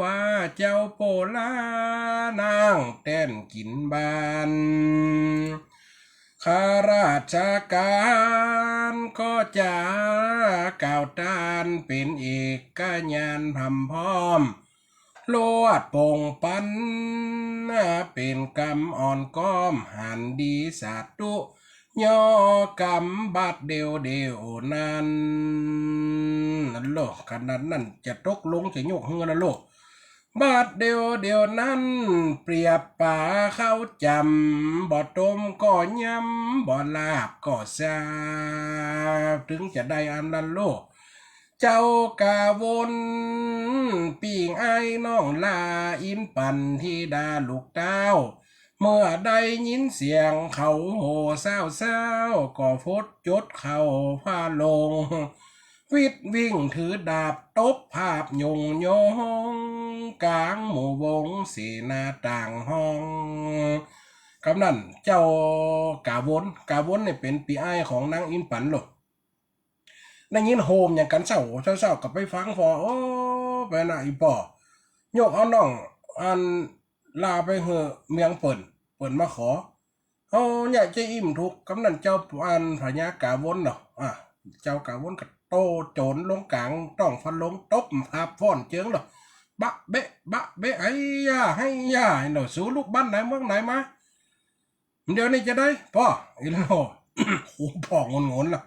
ว่าเจ้าโปลานางเต้นกินบานข้าราชการก็จะกล่าวตานเป็นเอกญาณพำพร้อมโลดปงปันเป็นกรรมอ่อนก้อมหันดีสาตุย่อกำบัดเดียวนั้นนั่นโลกขนาดนั้นจะตกลงจะยกเฮือนะโลกบาดเดียวนั้นเปรียบป่าเข้าจำบ่ต้มก็ยำบ่ลาบก็ซาถึงจะได้อันนั้นโลกเจ้ากาวนปีงไอ้น้องลาอินปันที่ดาลูกเต้าเมื่อได้ยินเสียงเขาโห่เศร้าก็ฟดจดเข่าผ้าลงวิดวิ่งถือดาบตบภาพยงโยงกลางหมู่วงเสนาต่างห้องกำนั้นเจ้ากาวนเนี่ยเป็นปีอ้ายของนางอินปันหรอกได้ยินโฮมอย่างกันเศร้ากับไปฟังฟอโอ้ไปน่ะอีป่อยกเอาน้องอันลาไปเหอะเมียงเปิ่นมาขอเอาอยากจะอิ่มทุกกำนันเจ้าอันพญากาวนเนาะเจ้ากาวนกับโตโจรลงกลางต้องฟันลงตบภาพฟ้อนเจิงเนาะบะเบะไอ้ยาให้ยาเนาะสู้ลูกบ้านไหนเมืองไหนมาเดี๋ยวนี้จะได้พ่ออีโลโอ้พ่องนล่ะ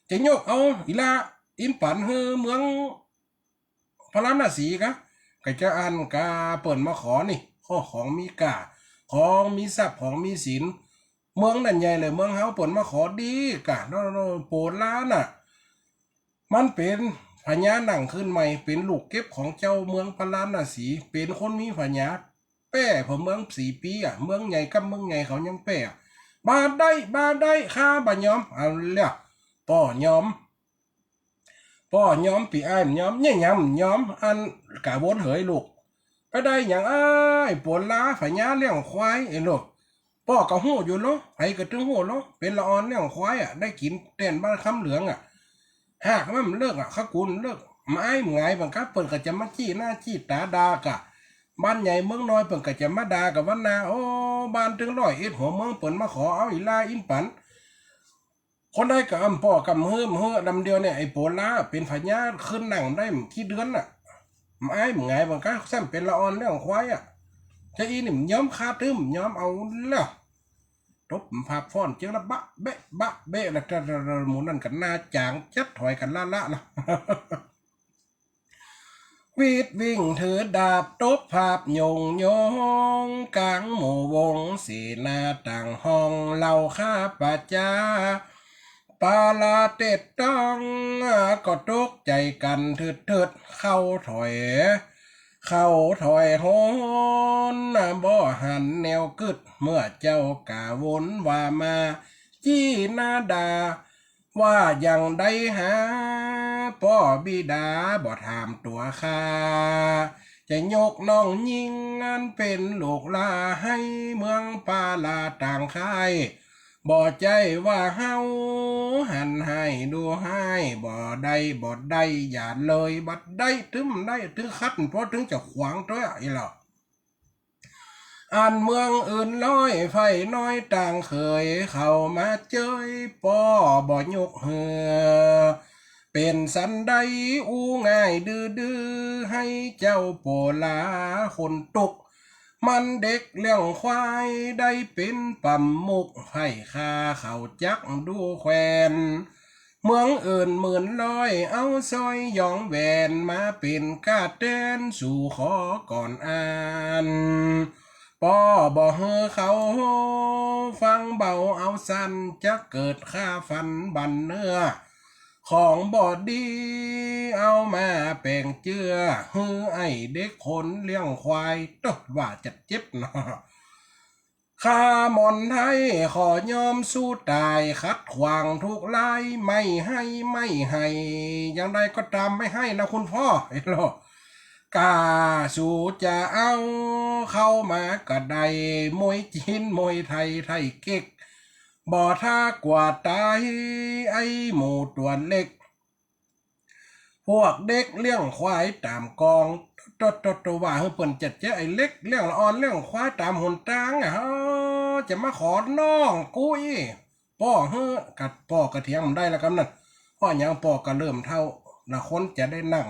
จะยกเอาอีลาอินปันเฮือเมืองพระราณสีกะก็จะอ่านกาเปิ่นมาขอนี่ข้อของมีกาของมีทรัพย์ของมีศีลเมืองนั่นใหญ่เลยเมืองเฮาเปิ่นมาขอดีกะโนโปล้านน่ะมันเป็นพญานั่งขึ้นใหม่เป็นลูกเก็บของเจ้าเมืองพระราณสีเป็นคนมีพญาแป้พอเมือง4 ปีเมืองใหญ่กับเมืองใหญ่เขายังแป้บาได้ข้าบ่ยอมเอาแล้วป้อยอมปีอ้ายยอมเนี่ยยอมอันกะวนเหยลูกไปได้อย่างอ้ายปวดล้าฝญาเลี้ยงควายไอ้ลูกป้อก็หู้อยู่เนาะไผก็ถึงหู้เนาะเป็นละออนเลี้ยงควายได้กินเต้นบ้านคำเหลืองหากมันเลิกข้ากุลเลิกไม้ไงบังคับเปิ่นก็จะมาจี้หน้าจี้ตาดากะบ้านใหญ่เมืองน้อยเปิ่นก็จะมาดากับวันนาโอ้บ้านถึง101หัวเมืองเปิ่นมาขอเอาอีลาอินปันคนได้กับพ่อกับเฮือดำเดียวเนี่ยไอ้โปล่าเป็นพญาขึ้นนั่งได้กี่เดือนไม้ไงบังคับซ้ำเป็นละออนเรื่องควายจะอีนี่ย้อมคาทึมย้อมเอาแล้วตบภาพฟ้อนเจ้าละบะเบะแล้วจะหมุนนั่นกันหน้าจางจัดถอยกันละนะวีดวิ่งถือดาบตบภาพยงกลางหมู่วงสีนาต่างห้องเหล่าข้าปัจจาปาลาเต็ดต้องก็ตกใจกันถืดเข้าถอยโหนบ่หันแนวกึดเมื่อเจ้ากาวนว่ามาจี้นาดาว่าอย่างใดหาพ่อบิดาบ่ถามตัวข้าจะยกน้องยิงงานเป็นลูกลาให้เมืองปาลาต่างค่ายบ่ใจว่าเฮา หันให้ดูให้บ่ได้อย่าเลยบัดได้ถึงได้ถึงคัดเพราะถึงจะขวางตัวไอ้หรออันเมืองอื่นร้อยไฟน้อยต่างเคยเข้ามาเจยป้อบ่ยกเหือเป็นสันใดอูง่ายดื้อให้เจ้าโปลาคนตกมันเด็กเลี้ยงควายได้เป็นปั๊มมุกไผ่คาเขาจักดูแควนเมืองอื่นหมื่นร้อยเอาซอยยองแหวนมาเป็นกาเต้นสู่ขอก่อนอ่านป้อบ่เฮอเขาฟังเบาเอาสั้นจะเกิดค่าฟันบันเนื้อของบอดดีเอามาแป่งเจือฮือไอเด็กคนเลี้ยงควายตกว่าจะเจ็บเนาะข้ามอนไทยขอยอมสู้ตายคัดขวางทุกไล่ไม่ให้อย่างใดก็ตามไม่ให้นะคุณพ่อเห็นหรอกาสู่จะเอาเข้ามากระไดมวยจีนมวยไทยเก๊กบ่ท่ากว่าตายไอหมูตัวเล็กพวกเด็กเลี้ยงควายตามกองตัวว่าเฮาเปิ้นจัดเจ้าไอ้เล็กเลี้ยงละอ่อนเลี้ยงควายตามหนทางอ่ะจะมาขอน้องกุ้ยป้อเฮอกัดป้อกระเทียมได้แล้วกันนั่นพ่อหยังป้อก็เริ่มเท่าละคนจะได้นั่ง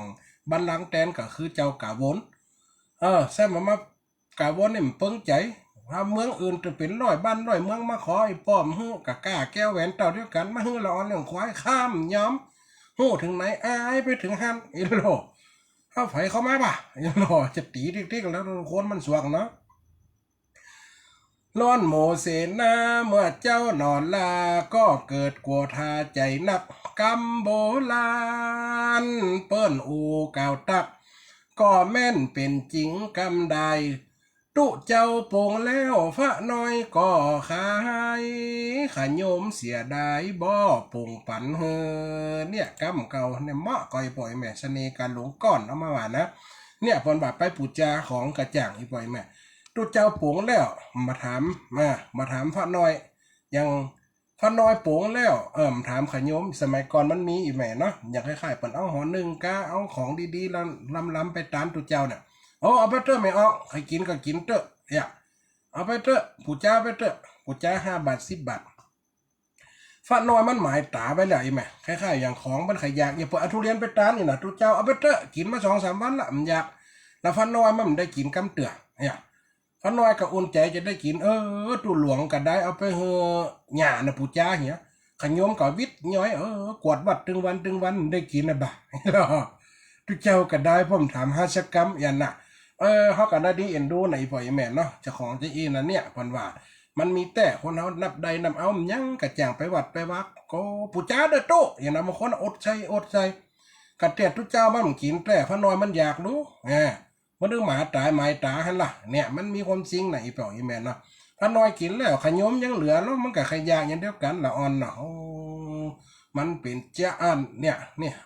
บัลลังก์แตนก็คือเจ้ากาวนแซ่มากาวนนี่มันเปิ้งใจถ้าเมืองอื่นจะเป็นร้อยบ้านร้อยเมืองมาขอไอ้ป้อมฮื้อกะก้าแก้วแหวนเต่าเดียวกันมาฮื้อละอ่อนเลี้ยงควายข้ามย้อมฮู้ถึงไหนอายไปถึงหันอีโลเข้าไฟเข้ามาป่ะอีโลจะตีติ๊กๆแล้วคนมันสวงเนาะร้อนโมเสนาเมื่อเจ้านอนลาก็เกิดกลัวทาใจนักกำโบลานเปิ้นอูเก่าตักก็แม่นเป็นจริงกำใดตุเจ้าโป่งแล้วพระน้อยก็ขายขยมเสียดายบ่อป่งปันเฮอเนี่ยกำเก่าเนี่ยเหมาะก่อยปล่อยแม่เสน่การหลงก้อนเอามาหวานนะเนี่ยพรบาปไปปูจาของกระจ่างอีปล่อยแม่ตุเจ้าโป่งแล้วมาถามพระน้อยยังพระน้อยโป่งแล้วถามขยมสมัยก่อนมันมีอีแม่เนาะอยากคล้ายๆเปิ้นเอาหอหนึ่งกาเอาของดีๆล้ำไปตามตุเจ้าเนี่ยเอาไปเตอะไม่ออกใครกินก็กินเตอะอย่าเอาไปเตอะผู้จ้าไปเตอะผู้จ้า5 บาท 10 บาทฟ้าน้อยมันหมายตาไปแล้วไอ้แม่คล้ายๆอย่างของมันขยากอย่าเปิดทุเรียนไปตานนี่นะทุเจ้าเอาไปเตอะกินมา2-3 วันละมันอยากแล้วฟ้าน้อยมันได้กินกำเตือเนี่ยฟ้าน้อยก็อุ่นใจจะได้กินตูหลวงก็ได้เอาไปเฮอหญ้านะผู้จ้าเหี้ยขยมก็วิทย้อยกวดวัดตึงวันได้กินนะบ่าทุเจ้าก็ได้ผมถาม50 กรัมอย่างน่ะเขาก็ได้ดีเอ็นดูในพ่อแม่เนาะเจ้าของเจ้าอีนั่นเนี่ยเพิ่นว่ามันมีแต่คนเฮานับใดนำเอายังกระจ่างไปวัดไปวักก็ผู้จ้าเด้อโตอย่างนั้นบางคนอดใจกระเตียดทุกเจ้ามันกินแต่พระน้อยมันอยากรู้มันดึงหมาตายหมายตาหั่นล่ะเนี่ยมันมีความจริงในพ่อแม่เนาะพระน้อยกินแล้วขยมยังเหลือแล้วมันก็ขยะอย่างเดียวกันละอ่อนเนาะมันเป็นจ้าอันเนี่ย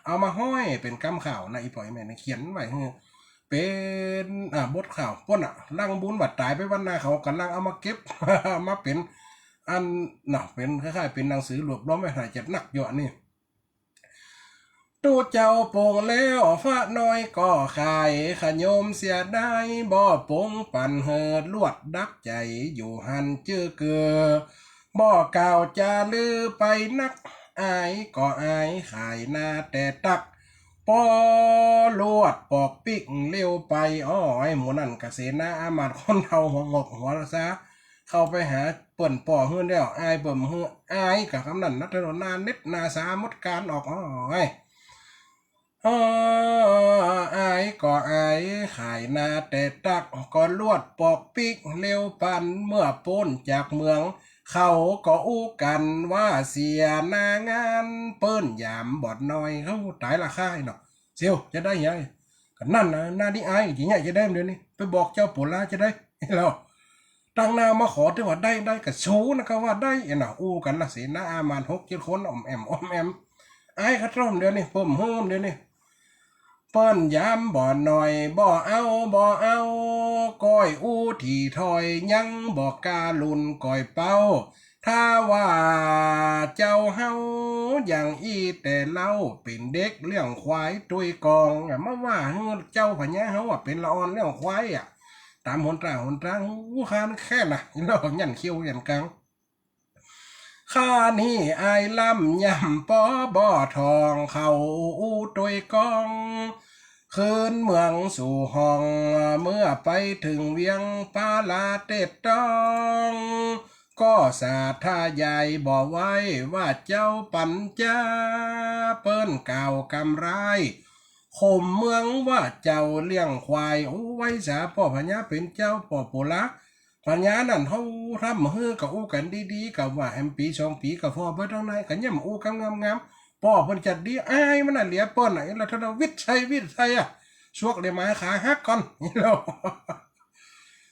เอามาห้อยเป็นกำข่าวในพ่อแม่เขียนไว้เป็นบทข่าวป้นล่างบุญบัดตายไปวันหน้าเขากันล่างเอามาเก็บ มาเป็นอันเป็นคล้ายๆเป็นหนังสือรวบรวมไว้หลายจัดนักอยู่นี่ตู้เจ้าโป่งแล้วฟ้าน้อยก็ขายขยมเสียได้บ่โป่งปั่นเหิดลวดดักใจอยู่หันเจื้อเกือบ่กล่าวจะลือไปนักอายก็อายขายหน้าแต่ตักปอลวดปอกปิกเร็วไปไอ้หมูนั่นกเสนาอามาดคนเฒ่าหัวงอกหัวซะเข้าไปหาเปิ่นป่อเฮือนแล้วอายเบิ่มเฮืออายกับคำนั้นนัทนนาเน็ตนาสามดการออกอายก็อายขายนาแต่ตักก็ลวดปอกปิกเร็วปันเมื่อพ้นจากเมืองเขาก็อู้กันว่าเสียหน้างานเปิ้นยามบอดน้อยเขาตายละค่ายเนาะเซียวจะได้ยังกันนั่นนะหน้านี่อายจริงๆจะได้เดี๋ยวนี้ไปบอกเจ้าปุระจะได้แล้วตั้งหน้ามาขอถึงว่าได้กับโชว์นะครับว่าได้เนาะอู้กันละเสียหน้าอามัน6-7 คนอมแอมอายขัดร่มเดี๋ยวนี้ผมเฮิมเดี๋ยวนี้เปิ้นยามบ่หน่อยบ่เอาก้อยอู้ที่ถอยยังบ่กาลุนก้อยเป้าท ถ้าว่าเจ้าเฮาอย่างอีแต่เล่าเป็นเด็กเรื่องควายตุยกองมาว่าเจ้าพญาเฮาเป็นละออนเรื่องควายตามหนตางหูคานแค่น่ะเรายันเขี้ยวยันกลางข้านี่อายล่ำยำปอบ่อทองเขาอู้ตุยกองคืนเมืองสู่ห้องเมื่อไปถึงเวียงปาลาเต็ดตองก็สาธาใหญ่บอกไว้ว่าเจ้าปัญจาเปิ้นเก่ากำไรข่มเมืองว่าเจ้าเลี้ยงควายโอ้ไว้สาพ่อพญาเป็นเจ้าพ่อปุระพญานั่นเขาทำฮือกับอู้กันดีๆกับว่าแอมปี2 ปีกับพ่อเบิดทั้งในกันย่ำอู้กันงามๆพ่อเพิ่นจัดดีอ้ายมันน่ะเหลียเปิ้นไหนแล้วถ้าเราวิทย์ใช่ชวกเลยมาขาหักก่อนนี่เรา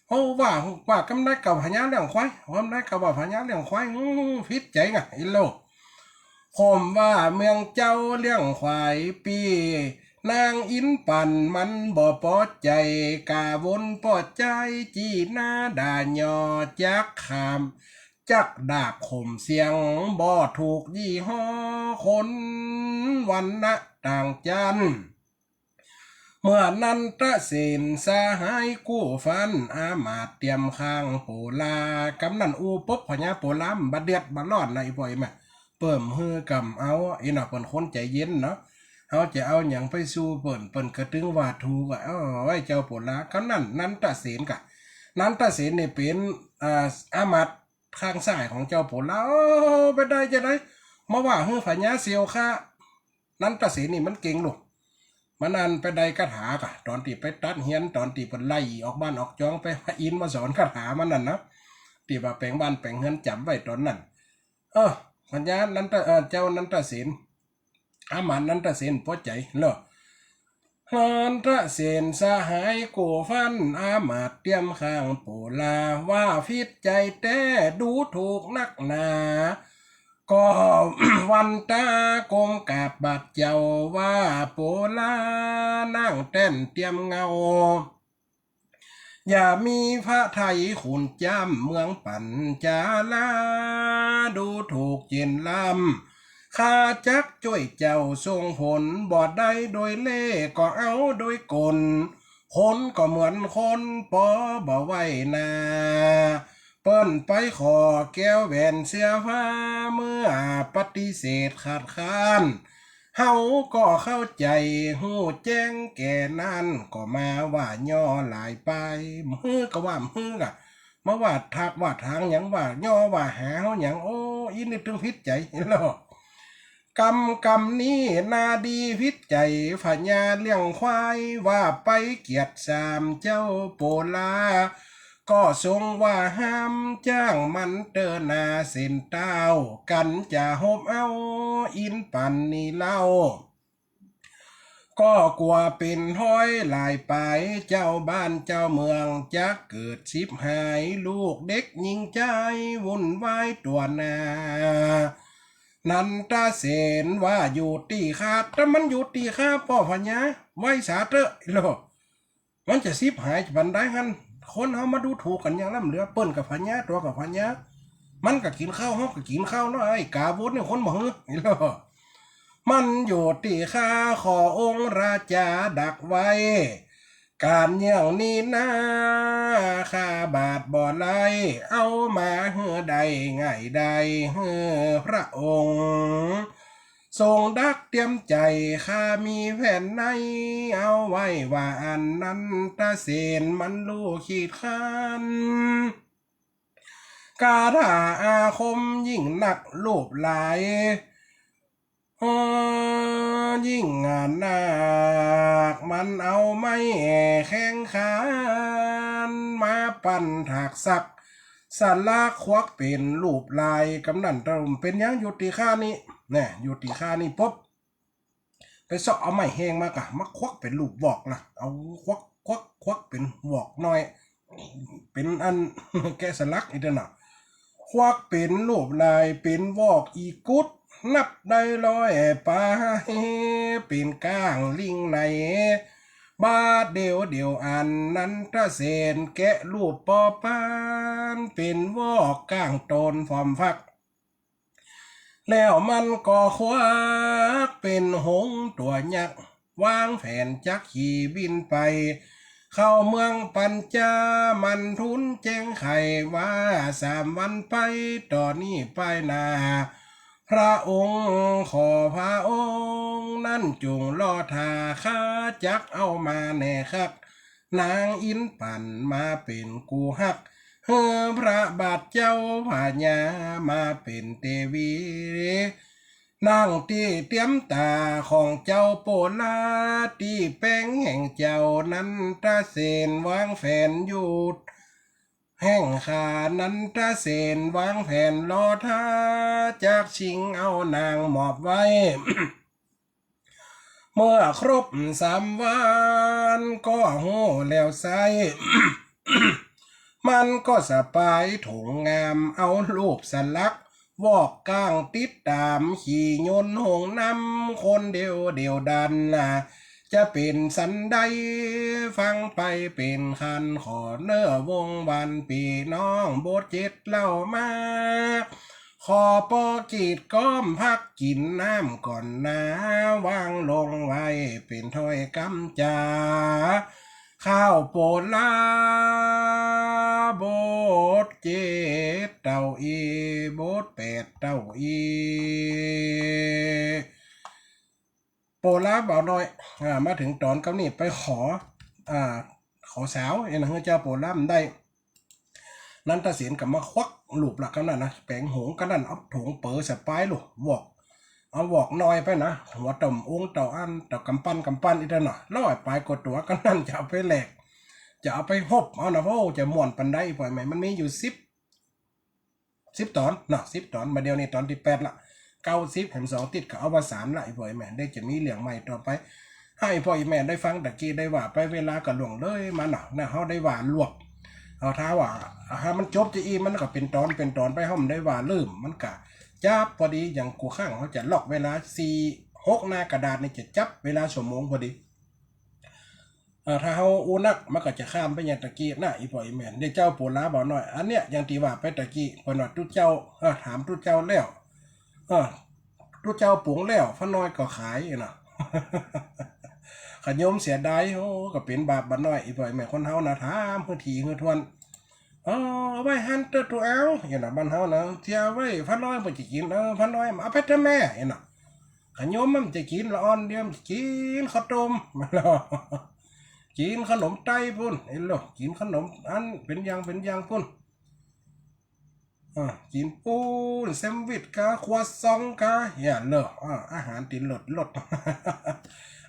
โอ้ว่ากำได้กับพญาเลี้ยงควายกำได้กับว่าพญาเลี้ยงควายฟิตใจไงอีโลผมว่าเมืองเจ้าเลี้ยงควายปีนางอินปันมันบ่ปอดใจกาวนปอดใจจีหน้าด่ายอจักขามจักดาบข่มเสียงบ่ถูกยี่ห้อคนวันนะต่างจันเมื่อนั้นตะเสนสาหายกู้ฟันอามาตเตรียมข้างโปลากำนันอูปบพญาโปลามบัดเดียดบัดรอดในบ่อยมาเปิ่มฮือกำเอาอีน่ะเปิ้นคนใจเย็นเนาะเขาจะเอาอย่างไปสู้เปิ้นกระตึงว่าถูกไว้เจ้าโปลากำนั้นตะเสนกะนั้นตะเสนนี่เป็นอามาตข้างซ้ายของเจ้าโปลาไปได้จะได้มาว่าฮือพญาเสียวค่านั้นตะเสนนี่มันเก่งลูกมันนั่นไปได้คาถากะตอนที่ไปตัดเฮียนตอนที่เพิ่นไล่ออกบ้านออกจองไปอินมาสอนคาถามันนั่นนะที่ว่าแปลงบ้านแปลงเฮือนจำไว้ตอนนั้นพญานั้นเจ้านั้นตะเสนอามันนั้นตะเสนพอใจเนาะนันตะเสนสหายกูฟันอามาตเตรียมข้างโปลาว่าฟิตใจแต่ดูถูกนักหนาก็ วันตากงกาบบาดเจ้าว่าโปลานั่งเต้นเตรียมเงาอย่ามีพระไทยขุนจ้ำเมืองปัญจาลาดูถูกเจนลำข้าจักช่วยเจ้าทรงผลบอดได้โดยเล่ก็เอาโดยกลคนก็เหมือนคนปอบ่ไว้นาเปิ้นไปขอแก้วแหวนเสียฟ้าเมื่อปฏิเสธขาดค้านเฮาก็เข้าใจหูแจ้งแก่นั้นก็มาว่าย่อหลายไปมือก็ว่ามือกะมาว่าทักว่าทางหยังว่าย่อว่าหาเฮาหยังโอ้อินนี่ถึงพิษใจเนาะกำนี้นาดีพิษใจพญาเลี้ยงควายว่าไปเกียรติสามเจ้าโปลาก็ทรงว่าห้ามจ้างมันเตอนาเส้นเต้ากันจะหบเอาอินปันนี่เล่าก็กลัวเป็นห้อยหลายไปเจ้าบ้านเจ้าเมืองจะเกิดชิบหายลูกเด็กยิงใจวุ่นวายตัวนานันตาเสนว่าอยู่ตีข้าแต่มันอยู่ตีข้าพ่อพญาไว้สาเตอะโลมันจะชิบหายจะบันได้ฮันคนเขามาดูถูกกันอย่างล่ำเหลือเปิ้นกับพญาตัวกับพญามันก็กินข้าวเขาก็กินข้าวเนาะไอ้กาบุญเนี่ยคนบ่ฮือนี่ล่ะมันอยู่ตีข้าขอองค์ราชาดักไว้การอย่างนี้นะข้าบาทบ่ไล่เอามาเฮือใดง่ายใดเฮือพระองค์ทรงดักเตรียมใจข้ามีแผ่นในเอาไว้ว่าอันนั้นตาเสนมันลูกขีดขันกาถาอาคมยิ่งหนักลูบหลายยิ่งงานหนักมันเอาไม่แข้งขานมาปั่นถักสักสันลากควักเป็นรูปลายกำนันตรุมเป็นยังยุติค่านี่เนี่ยยุติค่านี่ปุ๊บไปเสาะเอาไม้แห้งมากะมาควักเป็นรูปวอกล่ะเอาควักเป็นวอกน้อยเป็นอัน แกะสลักอีกเด้อน่ะควักเป็นรูปลายเป็นวอกอีกุดนับได้100 ปลายเป็นก้างลิงใน บาดเดียวอันนั้นตะเสนแกะรูปปอปานเป็นวอกก้างตนฟอมฟักแล้วมันก็ควักเป็นหงส์ตัวยักษ์วางแผนจักขี่บินไปเข้าเมืองปัญจามันทุนแจ้งไขว่า3 วันไปต่อนนี้ไปนาพระองค์ขอพระองค์นั่นจงรอทาข้าจักเอามาแน่ครับนางอินปั่นมาเป็นกูฮักเฮ้อพระบาทเจ้าพญามาเป็นเทวีนั่งตีเตรียมตาของเจ้าโปลาตีแป้งแห่งเจ้านั้นตาเสนวางแผนอยู่แห่งขานั้นตาเสนวางแผนรอท่าจากชิงเอานางหมอบไว้ เมื่อครบ3 วันก็โหแล้วไซ มันก็สปายถุงงามเอารูปสลักวอกก้างติดตามขี่ยนต์หงนำคนเดียวดันจะเป็นสันใดฟังไปเป็นคันขอเนื้อวงวันปีน้องโบท7เล่ามาขอปอกีดก้อมพักกินน้ำก่อนนะวางลงไว้เป็นถ้อยกำจาข้าวโปลาโบท7เต้าอีโบท8เต้าอีโปลาเบาน้อยมาถึงตอนกำนี้ไปอ่าขอสาวเอ็นเจ้าโปลามได้นั้นตาเสียนกับมาควักหลูบหลักกันนั่นนะแปลงหงกันนั่นเอาถุงเป๋อสปายลูกวอกเอาวอกน้อยไปนะหัวต่อมองเต่าอันเต่ากำปั้นอีกหน่อยล่อยปลายกดตัวกันนั่นจะเอาไปแหลกจะเอาไปหบเอานะเพราะจะม่วนปันได้ปล่อยไหมมันมีอยู่10 ตอนเนาะ10 ตอนมาเดียวนี่ตอนที่8ละ90แถม2ติดก็เอามา3ละไอ้ปล่อยแม่ได้จะมีเหลืองใหม่ต่อไปให้พ่อแม่ได้ฟังตะกี้ได้ว่าไปเวลากับหลวงเลยมาเนาะนะเขาได้ว่าลวกเอาท้าว่าถ้ามันจบจะอีมันก็เป็นตอนไปห้อมได้ว่าลืมมันกะจับพอดีอย่างกูข้างเขาจะล็อกเวลา4-6หน้ากระดาษนี่จะจับเวลาชั่วโมงพอดีถ้าเขาอูนักมันก็จะข้ามไปอย่างตะกี้นะอีพ่ออีแม่ได้เจ้าโปลาบอกหน่อยอันเนี้ยอย่างที่ว่าไปตะกี้พอหนอดทุเจ้าถามทุเจ้าแล้วทุเจ้าปรุงแล้วพระน้อยก็ขายเนาะ ขยมเสียดายโอ้ก็เป็นบาปบัดน้อยอีพ่อยแม่คนเฮานะถามเพื่อทีเพื่อทวนเอาไว้หันตัวเอาอย่างน่ะบ้านเฮานะเที่ยวไว้พันน้อยบ่จะกินพันน้อยเอาไปเถอะแม่อย่างน่ะขยมมันจะกินละอ่อนเดียวกินข้าวต้มมาแล้วกินขนมไตพุ่นเห็นหรอกินขนมอันเป็นอย่างพุ่นกินปูนแซมวิชกาครัวซองกาอย่าเลยอาหารติดลด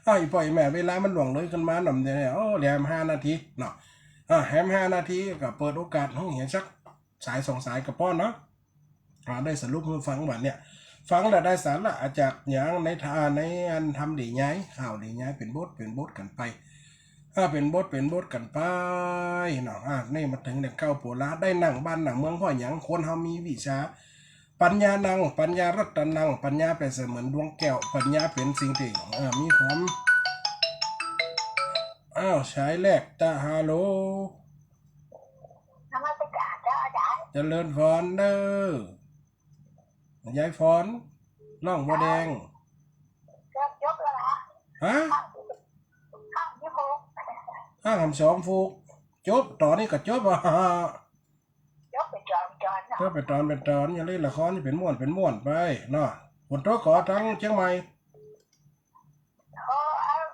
ไอ้ปล่อยแม่เวลามันหลวงเลยกันมาหน่ำเนี่ยแหลม5 นาทีเนาะแฮม5 นาทีก็เปิดโอกาสห้องเห็นสักสาย2 สายกับป้อนเนาะได้สรุปให้ฟังวันเนี่ยฟังแล้วได้สาระอาจากอย่างในอันทำดีย้ายข่าวดีย้ายเป็นบทกันไปเป็นบทกันไปเนาะนี่มาถึงเด็กเก้าปัวละได้นั่งบ้านหนังเมืองพ่ออย่างคนเฮามีวิชาปัญญานังปัญญารัตนังปัญญาเป็นเสมือนดวงแก้วปัญญาเป็นสิ่งที่มีความใช้แรกตาฮัลโหลนมัสการเจ้าอาจารย์เจริญพรเด้อยายพรน้องบัวแดงยกแล้วนะฮะข้างที่หก2ฟูกจบตอนนี้ก็จบยกไปจอนเนาะก็เป็นตอนอย่าเล่นละครนี่เป็นม่วนไปเนาะฝนตกขอทั้งเชียงใหม่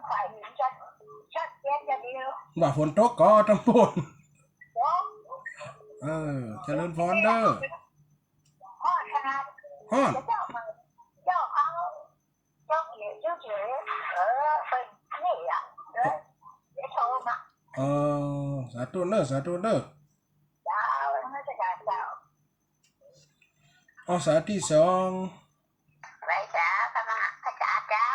ฝ่ายหญิงชัดเจนอย่างเดียวว่าฝนตกก็ทั้งปวนยกเจริญพรเด้อพ่อชนะฮ้อนเจ้าเขาเจ้าเอ๋เป็นนี่อ่ะเดี๋ยวโทรมาสาธุเด้อเจ้านมัสการเจ้าสาที่2ไรจ้าคณะอาจารย์เจ้า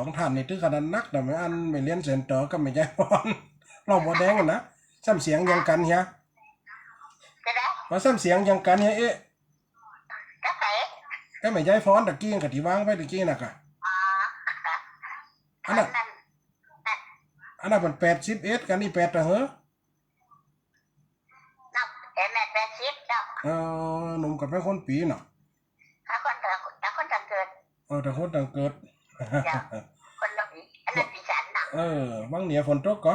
2ท่านนี่ถึงขนาดนักแต่ไม่อันไม่เรียนเซนเตอร์ก็ไม่ใจพรลองบ่แดงกันนะซ้ำเสียงยังกันเฮียมาซ้ำเสียงยังกันเฮียก็ไม่ใจพรตะกี้กับที่วางไว้ตะกี้น่ะกะอันนั้น อันนั้นมัน81กันนี่8เหรอ นับแต่แม่80เจ้า หนุ่มกับแม่คนปีเนาะ ถ้าคนต่างเกิด แต่คนต่างเกิด เจ้าคนละปีอันนั้นปีฉันน่ะ บางเหนียฝนตกก็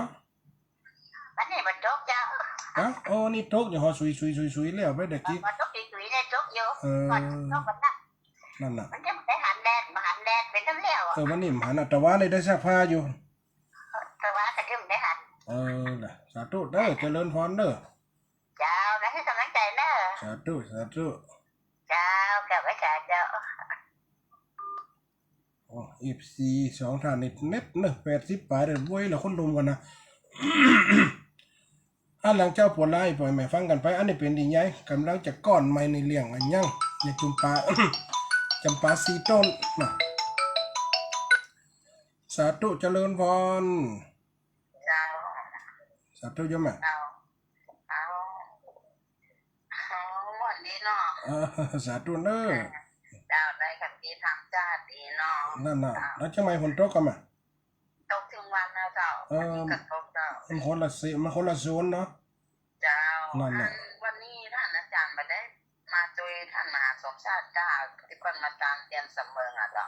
วันนี้มันตกเจ้า นี่ตกอย่าหอซุยแล้วไปเด็กกี้ มันตกตุยๆเนี่ยตกอยู่ ก่อนตกมันน่ะ นั่นน่ะ มันจะได้หันแดดมาหันแดดเป็นน้ำเลี้ยวอ่ะ วันนี้หาน่ะแต่ว่าได้ซักผ้าอยู่ แต่ว่าก็ถึงได้หัน น่ะสาธุเด้อเจริญพรเด้อ เจ้าแล้วให้กำลังใจเนอะ สาธุ เจ้ากับไว้เจ้า FC 2ท่านนี่เน็ตเนอะ80ปลายเด้อบ่ยแล้วคนรุมกันนะ อันหลังเจ้าปวดร้ายปล่อยแม่ฟังกันไปอันนี้เป็นดีไงกำลังจะก้อนไม้ในเลี้ยงอันยังในจุมปา จำปาสีต้นนะสาธุเจริญพร เจ้า สาธุโยมแม่ เอาหมดนี้เนาะ สาธุเด้อ เจ้าได้คำที่ทำจ้าดีเนาะ นั่นน่ะแล้วจังไมฝนตกกันมา ตกถึงวันนะเจ้าวันนี้ก็ตกเจ้า มันคนละโซนเนาะ เจ้า นั่นน่ะ วันนี้ท่านอาจารย์มาได้มาช่วยท่านมหาสมชาติเจ้าที่คนมาตามเตรียมเสมออ่ะเจ้า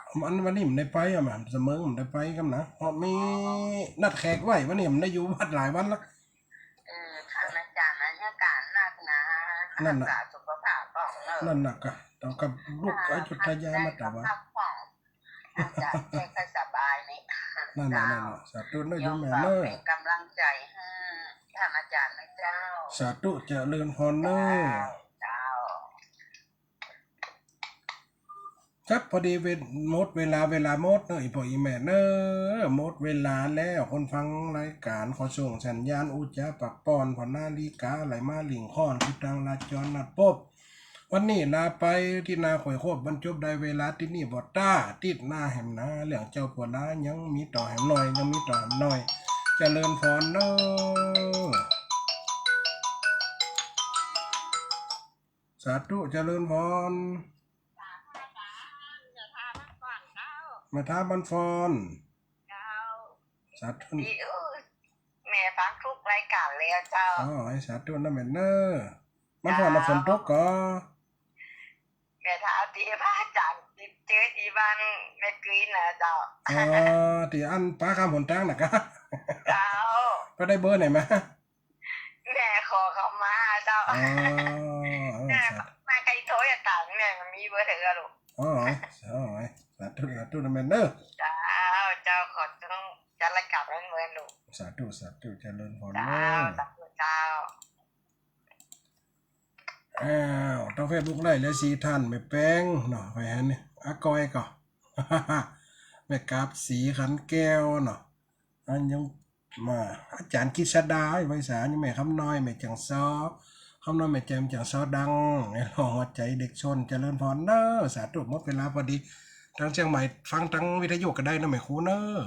วันนี้มันได้ไปอ่ะมันเสมอมันได้ไปกันนะเพราะมีนัดแขกไว้วันนี้มันได้อยู่วัดหลายวันแล้ว ท่านอาจารย์นะเนี่ยการนักนะรักษาสุขภาพของเนอะ นั่นน่ะก็ต้องกับลูกไอ้จุดทายามาแต่ว่า พักผ่อนอาจารย์ใจก็สบายนี่ นั่นน่ะสาธุเด้อโยมแม่ ก็ เด้อ เป็นกำลังใจให้ท่านอาจารย์นะเจ้า สาธุเจริญพรเด้อ เจ้า ครับพอดีหมดเวลาหมดเนอะอีพ่ออีแม่เนอะหมดเวลาแล้วคนฟังรายการขอส่งสัญญาณอุจจาปักปอนพอนาฬิกาไหลมาลิงค้อนทิศทางลาจรนัดพบวันนี้ลาไปที่นาข่อยโคบบรรจบได้เวลาที่นี่บอต้าติดหน้าแหมนาเหลืองเจ้าผัวล้ายังมีต่อแหมหน่อยยังมีต่อแหมหน่อยเจริญพรเนอะสาธุเจริญพรมาท้าบันฟอนสาธุ ดีแม่ฟังทุกรายการแล้วเจ้า ไอ้สาธุนะแม่เนอะมันพอเราฝนตกก็ แม่ท้าดีพระอาจารย์ติดเจอที่บ้านแม่กรีนนะเจ้า ที่อันป้าข้ามหนทางนะกะ เจ้า ไปได้เบอร์ไหนมา แม่ขอเขามาเจ้าแม่ สาธุ มาใครโทรอย่าต่างแม่มีเบอร์เถอะลูก สาธุนะแม่เนอะ เจ้าขอต้องจัดรายการให้เงินลูก สาธุเจริญพรเน เจ้า อะ เจ้า ต้องเฟซบุ๊กไล่แล้วสีท่านไม่แป้งเนาะไปฮะนี่อากอยก็ แม่กาบสีขันแก้วเนาะอันยังมาอาจารย์กิษดาไว้สารนี่แม่คำน้อยแม่จังซอคำน้อยแม่แจมจังซอดังไอ้หล่อหัวใจเด็กชนเจริญพรเนอะสาธุหมดเวลาพอดีทางเชียงใหม่ฟังทางวิทยุก็ได้นะแม่ครูเนอะ